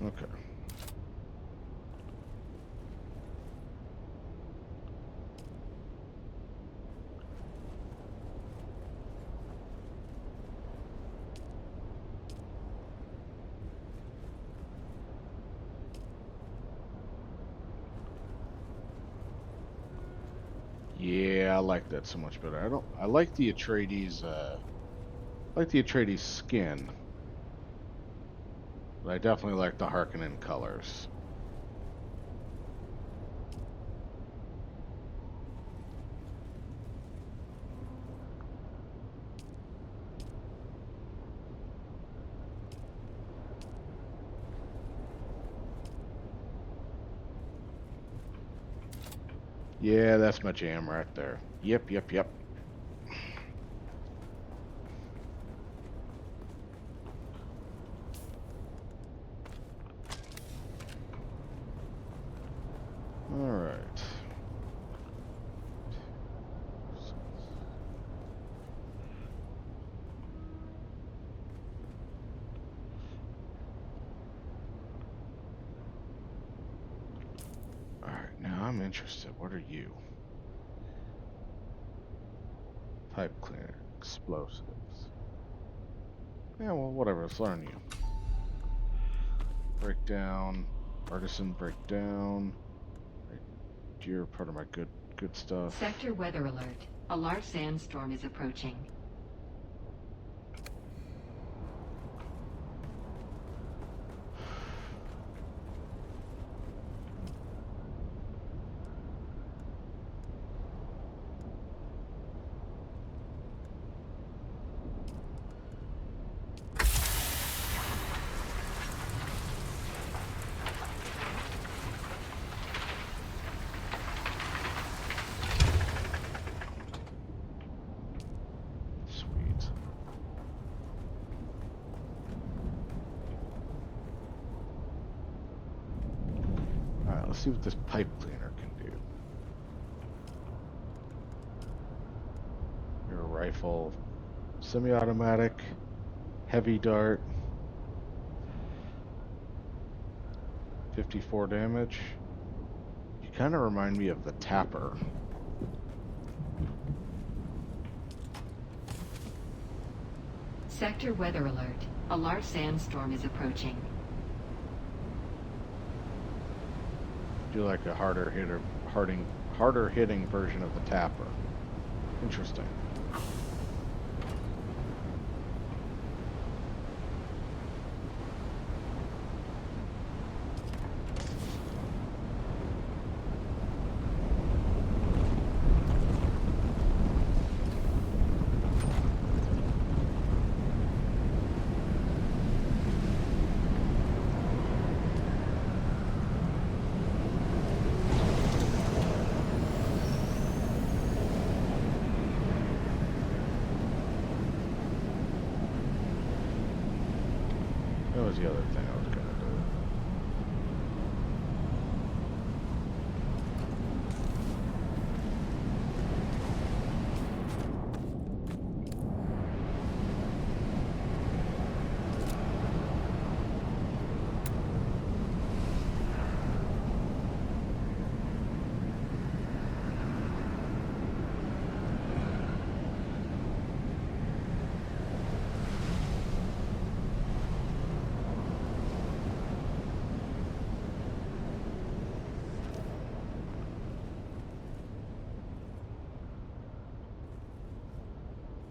[SPEAKER 1] Okay. Yeah, I like that so much better. I like the Atreides skin, but I definitely like the Harkonnen colors. Yeah, that's my jam right there. Yep, yep, yep. All right. All right, now I'm interested. What are you? Pipe cleaner, explosives. Yeah, well, whatever. Let's learn you. Breakdown, artisan breakdown. Right, you're part of my good stuff.
[SPEAKER 9] Sector weather alert. A large sandstorm is approaching.
[SPEAKER 1] Sweet. All right, let's see what this pipe cleaner can do. Your rifle, semi-automatic, heavy dart, 54 damage. You kind of remind me of the Tapper.
[SPEAKER 9] Sector weather alert. A large sandstorm is approaching.
[SPEAKER 1] Do like a harder hitting version of the Tapper. Interesting. That was the other thing I was gonna do.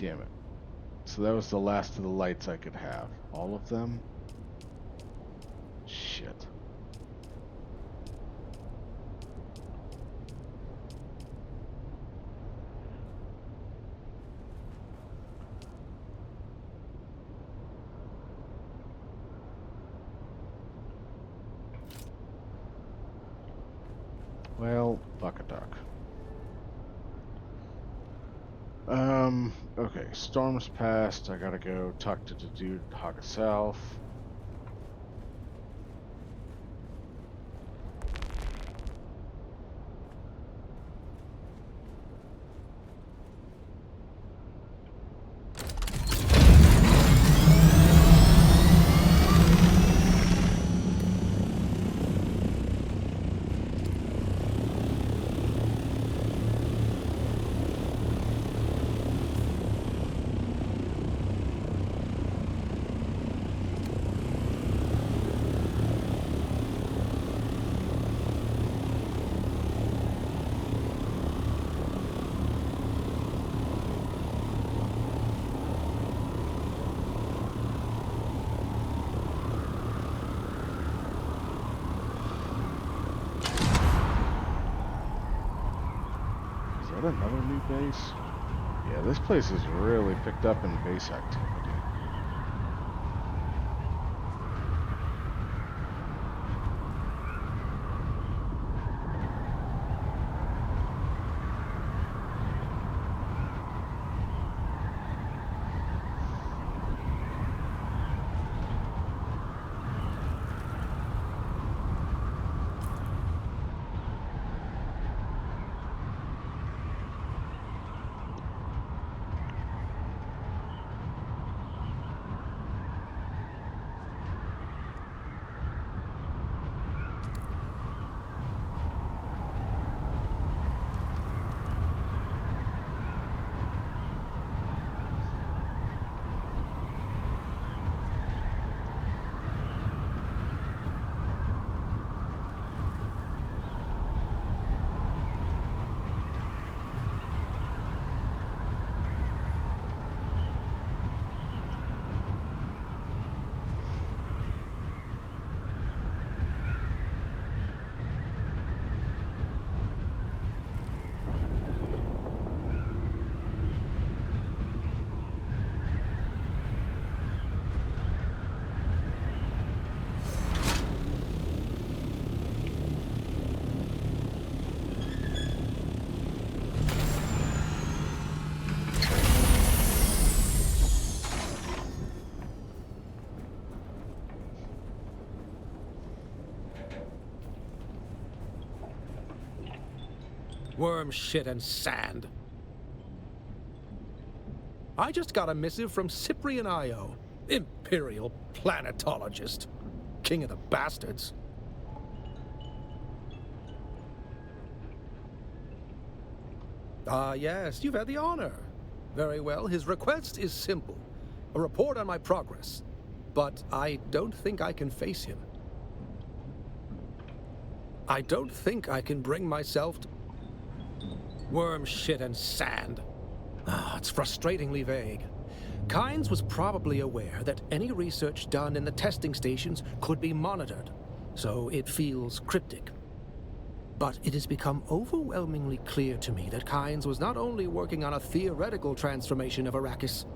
[SPEAKER 1] Damn it. So that was the last of the lights I could have. All of them? Shit. Well, fuck a duck. Okay, storm's passed. I gotta go talk to the dude Haga South. that another new base? Yeah, this place is really picked up in base activity.
[SPEAKER 8] Worm shit and sand. I just got a missive from Cyprian Io, Imperial planetologist. King of the bastards. Ah, yes, you've had the honor. Very well, his request is simple. A report on my progress. But I don't think I can face him. I don't think I can bring myself to... Worm shit and sand. Ah, it's frustratingly vague. Kynes was probably aware that any research done in the testing stations could be monitored, so it feels cryptic. But it has become overwhelmingly clear to me that Kynes was not only working on a theoretical transformation of Arrakis.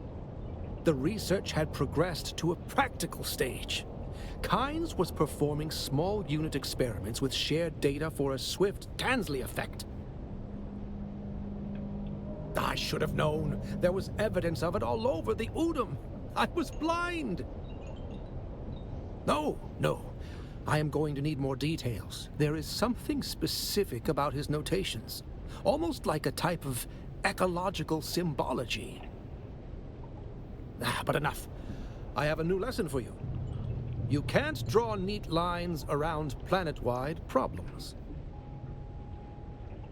[SPEAKER 8] The research had progressed to a practical stage. Kynes was performing small unit experiments with shared data for a swift Tansley effect. I should have known. There was evidence of it all over the Udum. I was blind. No. I am going to need more details. There is something specific about his notations. Almost like a type of ecological symbology. But enough. I have a new lesson for you. You can't draw neat lines around planet-wide problems.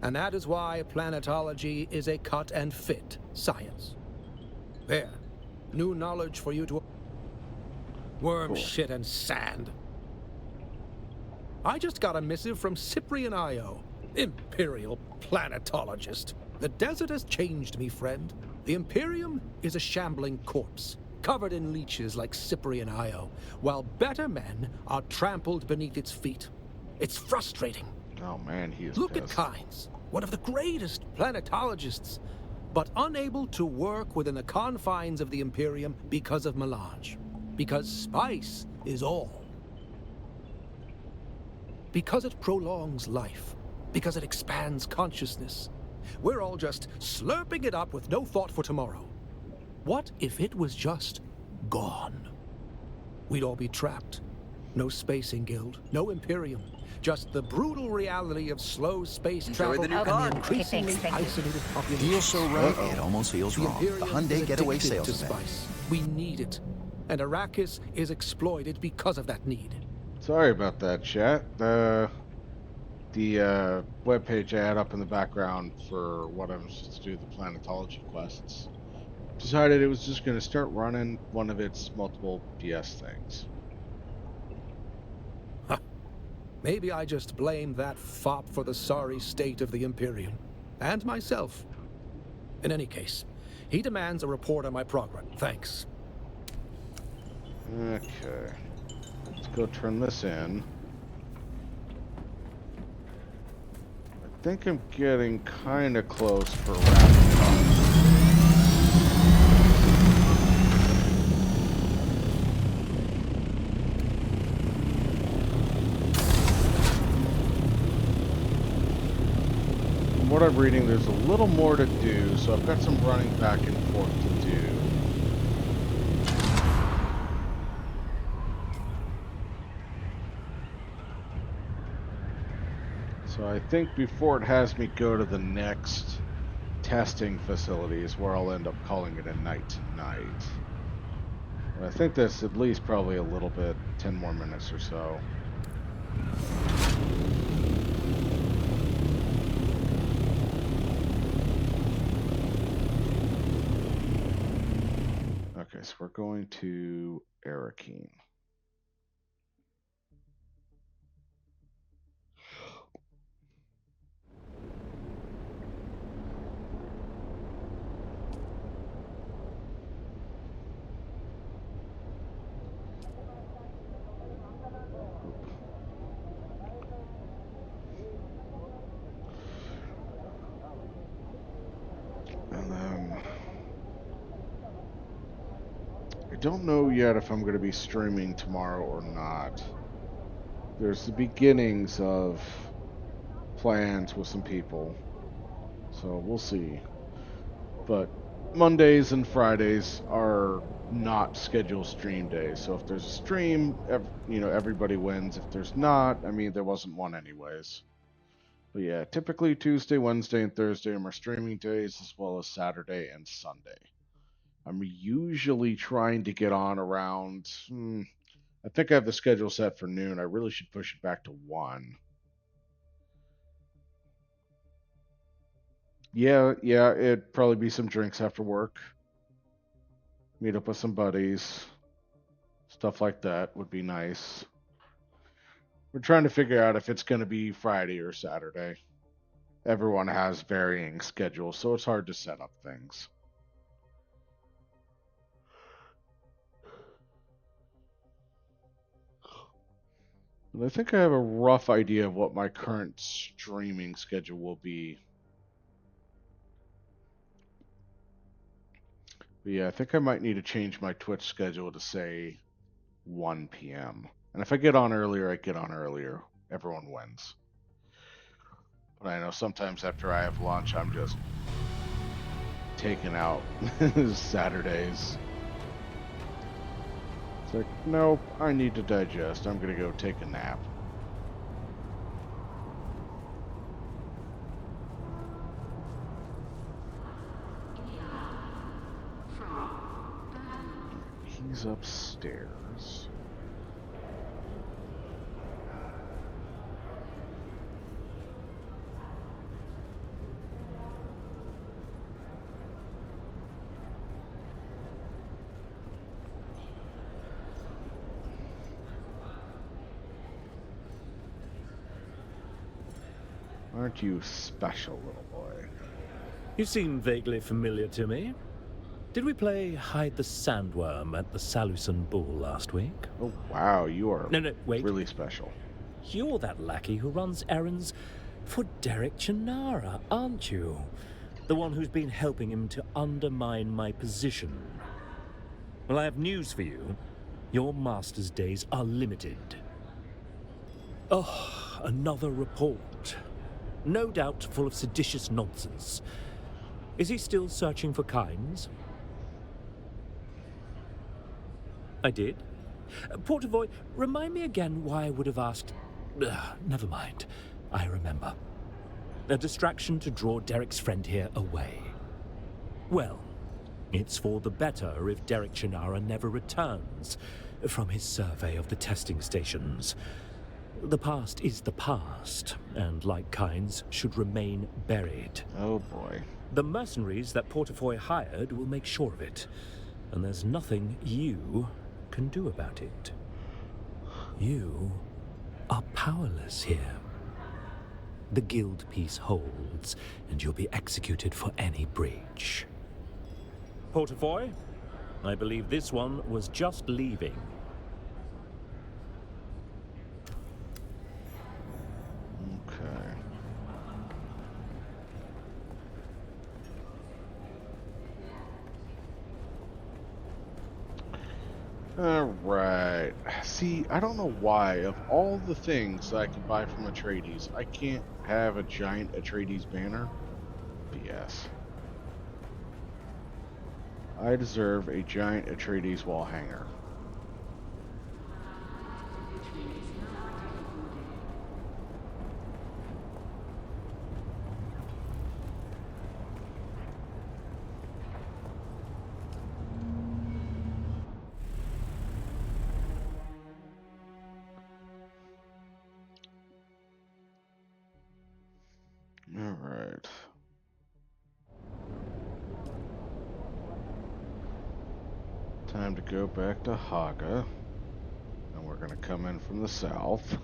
[SPEAKER 8] And that is why planetology is a cut-and-fit science. There. New knowledge for you to... Worm shit and sand. I just got a missive from Cyprian Io, Imperial planetologist. The desert has changed me, friend. The Imperium is a shambling corpse, covered in leeches like Cyprian Io, while better men are trampled beneath its feet. It's frustrating.
[SPEAKER 1] Oh man, he is
[SPEAKER 8] Look
[SPEAKER 1] pissed.
[SPEAKER 8] at Kynes, one of the greatest planetologists, but unable to work within the confines of the Imperium because of melange. Because spice is all. Because it prolongs life. Because it expands consciousness. We're all just slurping it up with no thought for tomorrow. What if it was just gone? We'd all be trapped. No spacing guild, no Imperium. Just the brutal reality of slow space travel
[SPEAKER 10] the new
[SPEAKER 8] and
[SPEAKER 10] car.
[SPEAKER 8] the increasingly isolated population.
[SPEAKER 10] Feels so right, it almost feels
[SPEAKER 8] The
[SPEAKER 10] wrong. The
[SPEAKER 8] Imperium
[SPEAKER 10] Hyundai
[SPEAKER 8] is
[SPEAKER 10] Getaway
[SPEAKER 8] addicted
[SPEAKER 10] sales
[SPEAKER 8] to
[SPEAKER 10] event.
[SPEAKER 8] spice. We need it. And Arrakis is exploited because of that need.
[SPEAKER 1] Sorry about that, chat. The webpage I had up in the background for what I'm supposed to do, the planetology quests, decided it was just going to start running one of its multiple DS things.
[SPEAKER 8] Maybe I just blame that fop for the sorry state of the Imperium. And myself. In any case, he demands a report on my progress. Thanks.
[SPEAKER 1] Okay. Let's go turn this in. think I'm getting kind of close for wrapping up. From what I'm reading, there's a little more to do, so I've got some running back and forth to do. So I think before it has me go to the next testing facility is where I'll end up calling it a night tonight. But I think that's at least probably a little bit, 10 more minutes or so. Okay, so we're going to Arakeen. And then I don't know yet if I'm going to be streaming tomorrow or not. There's the beginnings of plans with some people, so we'll see. But Mondays and Fridays are not scheduled stream days, so if there's a stream, everybody wins. If there's not, I mean, there wasn't one anyways. But yeah, typically Tuesday, Wednesday, and Thursday are my streaming days, as well as Saturday and Sunday. I'm usually trying to get on around, I think I have the schedule set for noon. I really should push it back to 1. Yeah, it'd probably be some drinks after work. Meet up with some buddies. Stuff like that would be nice. We're trying to figure out if it's going to be Friday or Saturday. Everyone has varying schedules, so it's hard to set up things. But I think I have a rough idea of what my current streaming schedule will be. But yeah, I think I might need to change my Twitch schedule to say 1 p.m. And if I get on earlier, I get on earlier. Everyone wins. But I know sometimes after I have lunch, I'm just taken out Saturdays. It's like, nope, I need to digest. I'm going to go take a nap. He's upstairs. Aren't you special, little boy?
[SPEAKER 11] You seem vaguely familiar to me. Did we play Hide the Sandworm at the Salusan Bull last week?
[SPEAKER 1] Oh, wow, you are
[SPEAKER 11] wait.
[SPEAKER 1] really special.
[SPEAKER 11] You're that lackey who runs errands for Derek Chinara, aren't you? The one who's been helping him to undermine my position. Well, I have news for you. Your master's days are limited. Oh, another report. No doubt full of seditious nonsense. Is he still searching for Kynes? I did. Portavoy, remind me again why I would have asked... never mind. I remember. A distraction to draw Derek's friend here away. Well, it's for the better if Derek Chinara never returns from his survey of the testing stations. The past is the past, and like Kynes, should remain buried.
[SPEAKER 1] Oh boy.
[SPEAKER 11] The mercenaries that Portafoy hired will make sure of it, and there's nothing you can do about it. You are powerless here. The guild peace holds, and you'll be executed for any breach. Portafoy, I believe this one was just leaving.
[SPEAKER 1] Alright. See, I don't know why, of all the things that I can buy from Atreides, I can't have a giant Atreides banner. BS. I deserve a giant Atreides wall hanger. Alright. Time to go back to Haga. And we're gonna come in from the south.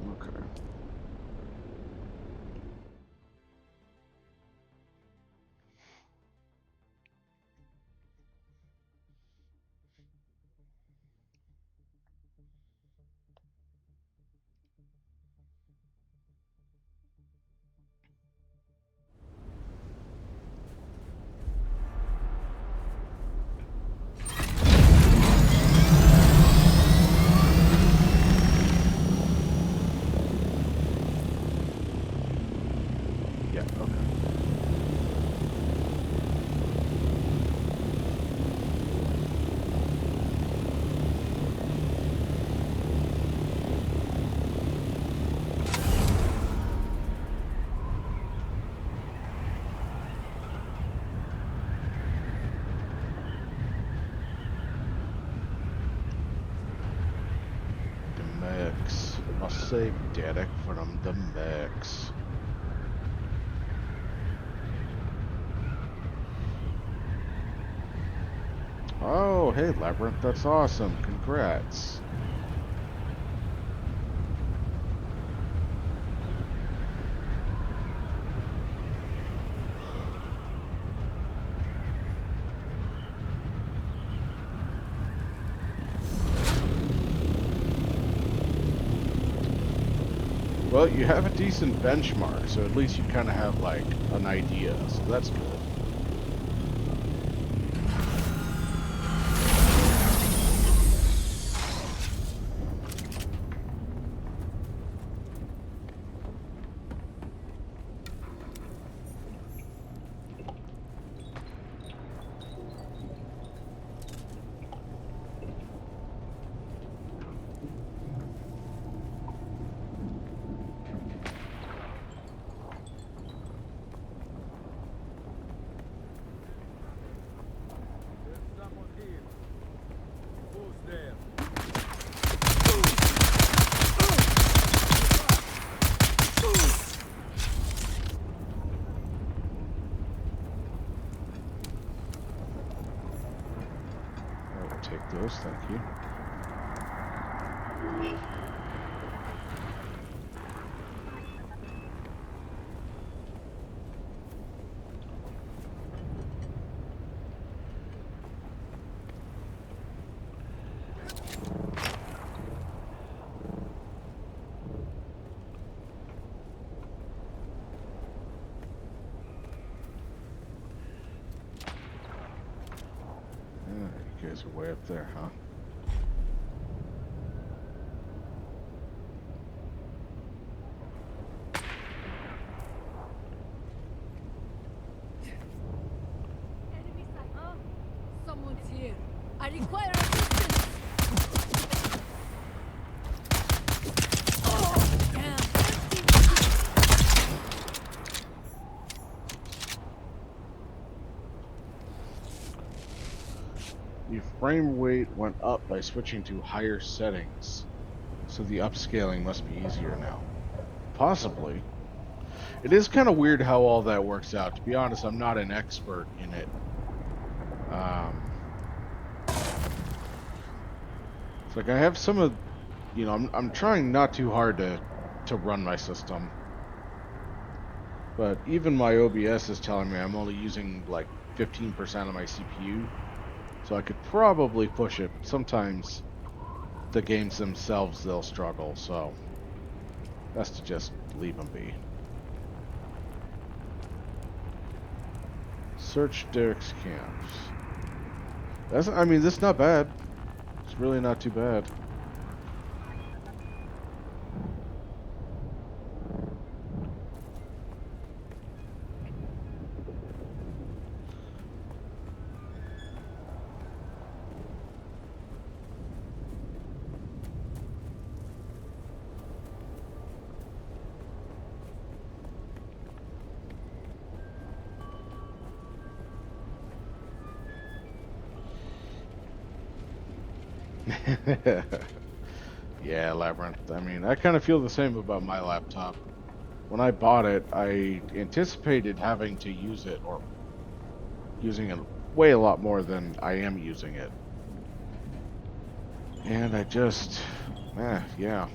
[SPEAKER 1] Okay. Yeah, okay. The mix. Must save Derek from the mix. Oh, hey, Labyrinth, that's awesome. Congrats. Well, you have a decent benchmark, so at least you kind of have, like, an idea, so that's good.
[SPEAKER 2] There's someone here. Who's there?
[SPEAKER 1] I will take those, thank you. You guys are way up there, huh?
[SPEAKER 6] Enemy sight. Someone's here. I require assistance. Oh, damn.
[SPEAKER 1] The frame rate went up by switching to higher settings, so the upscaling must be easier now. Possibly. It is kind of weird how all that works out. To be honest, I'm not an expert in it. It's like I have some of, you know, I'm trying not too hard to run my system. But even my OBS is telling me I'm only using like 15% of my CPU. So I could probably push it, but sometimes the games themselves, they'll struggle, so best to just leave them be. Search Derek's camps. That's, I mean, this is not bad. It's really not too bad. Yeah, Labyrinth. I mean, I kind of feel the same about my laptop. When I bought it, I anticipated having to use it, or using it way a lot more than I am using it. And I just, yeah.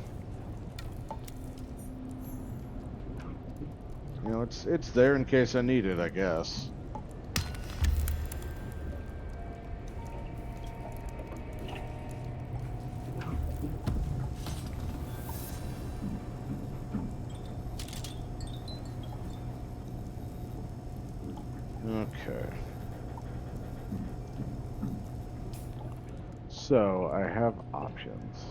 [SPEAKER 1] You know, it's there in case I need it, I guess. Okay. So, I have options.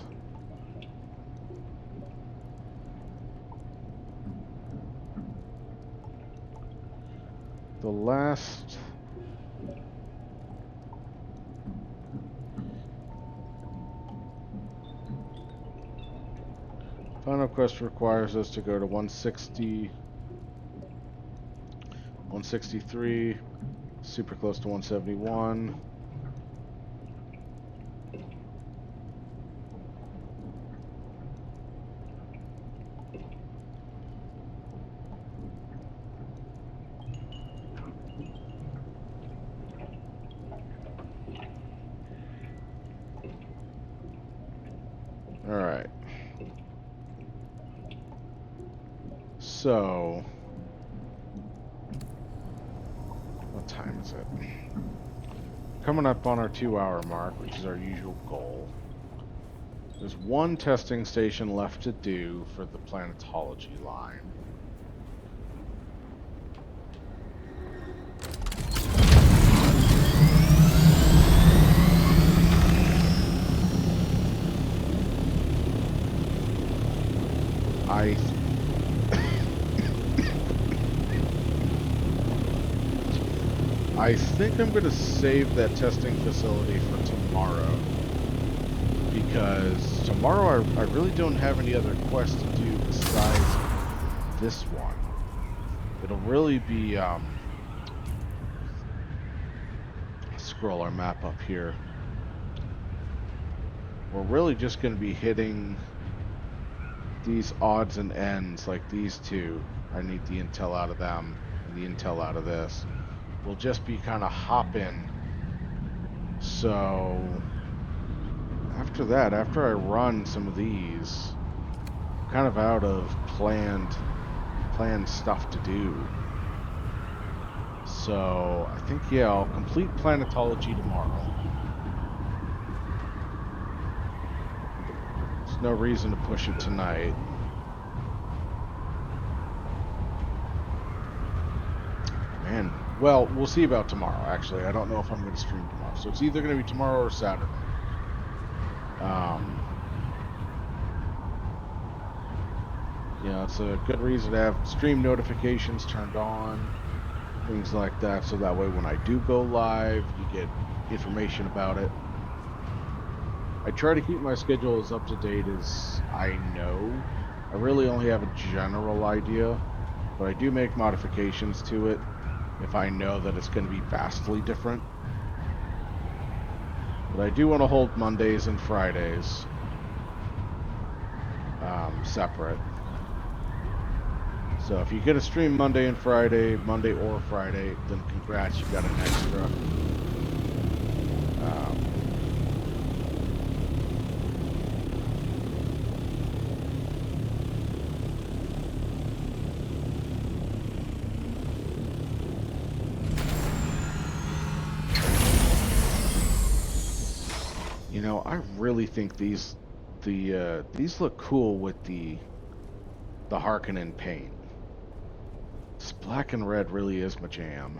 [SPEAKER 1] The last... Final quest requires us to go to 160... 163, super close to 171. All right. So, what time is it? Coming up on our 2-hour mark, which is our usual goal. There's one testing station left to do for the planetology line. I think I'm going to save that testing facility for tomorrow, because tomorrow I really don't have any other quests to do besides this one. It'll really be, scroll our map up here. We're really just going to be hitting these odds and ends, like these two. I need the intel out of them, and the intel out of this. We'll just be kind of hopping. So after that, after I run some of these, I'm kind of out of planned stuff to do. So I think, yeah, I'll complete planetology tomorrow. There's no reason to push it tonight. Man, well, we'll see about tomorrow, actually. I don't know if I'm going to stream tomorrow. So it's either going to be tomorrow or Saturday. You know, it's a good reason to have stream notifications turned on, things like that, so that way when I do go live, you get information about it. I try to keep my schedule as up to date as I know. I really only have a general idea, but I do make modifications to it if I know that it's going to be vastly different. But I do want to hold Mondays and Fridays separate. So if you get a stream Monday and Friday, Monday or Friday, then congrats, you got an extra. I really think these look cool with the Harkonnen paint. This black and red really is my jam.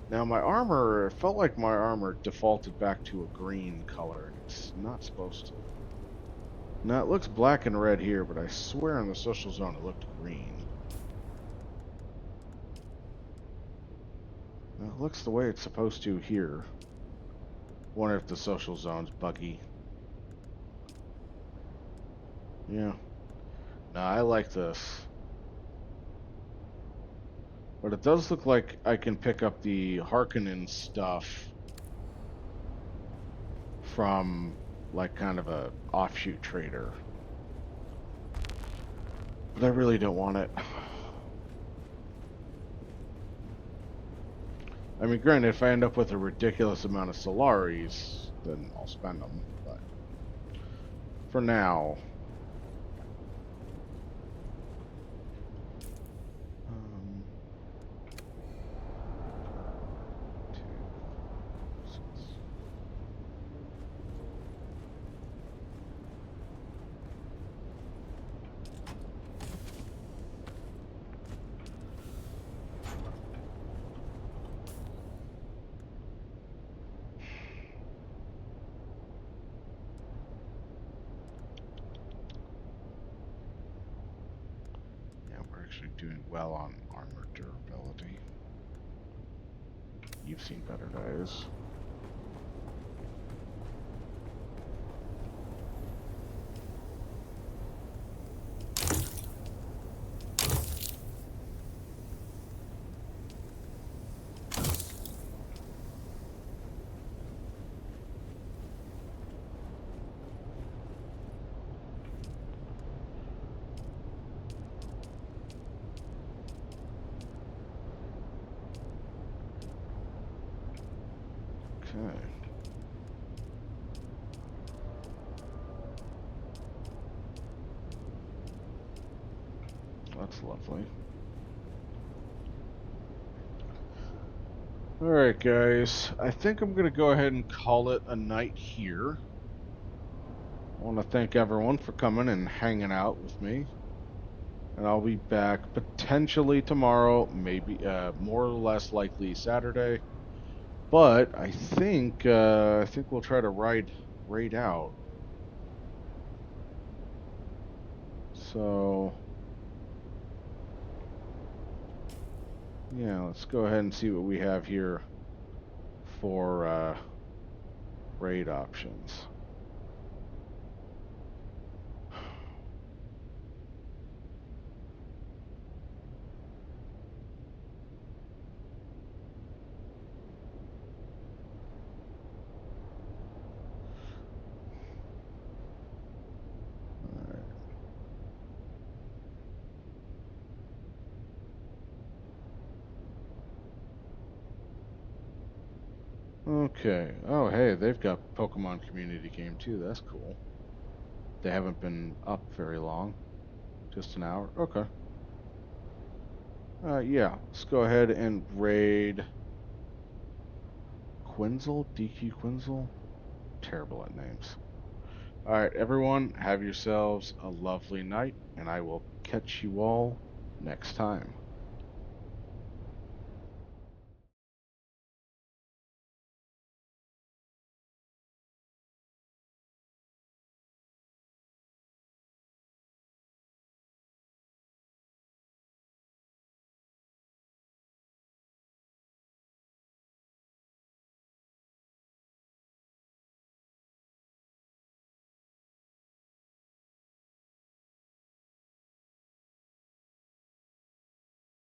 [SPEAKER 1] Now my armor, it felt like my armor defaulted back to a green color, and it's not supposed to. Now it looks black and red here, but I swear in the social zone it looked green. Now it looks the way it's supposed to here. Wonder if the social zone's buggy. Yeah. No, I like this. But it does look like I can pick up the Harkonnen stuff from like kind of a offshoot trader. But I really don't want it. I mean, granted, if I end up with a ridiculous amount of Solaris, then I'll spend them. But for now, we're actually doing well on armor durability. You've seen better days. Okay. That's lovely. Alright, guys. I think I'm going to go ahead and call it a night here. I want to thank everyone for coming and hanging out with me. And I'll be back potentially tomorrow, maybe more or less likely Saturday. But I think we'll try to raid out. So yeah, let's go ahead and see what we have here for raid options. Okay. Oh, hey, they've got Pokemon community game too. That's cool. They haven't been up very long. Just an hour. Okay. Yeah. Let's go ahead and raid Quinzel? DQ Quinzel? Terrible at names. Alright, everyone, have yourselves a lovely night, and I will catch you all next time.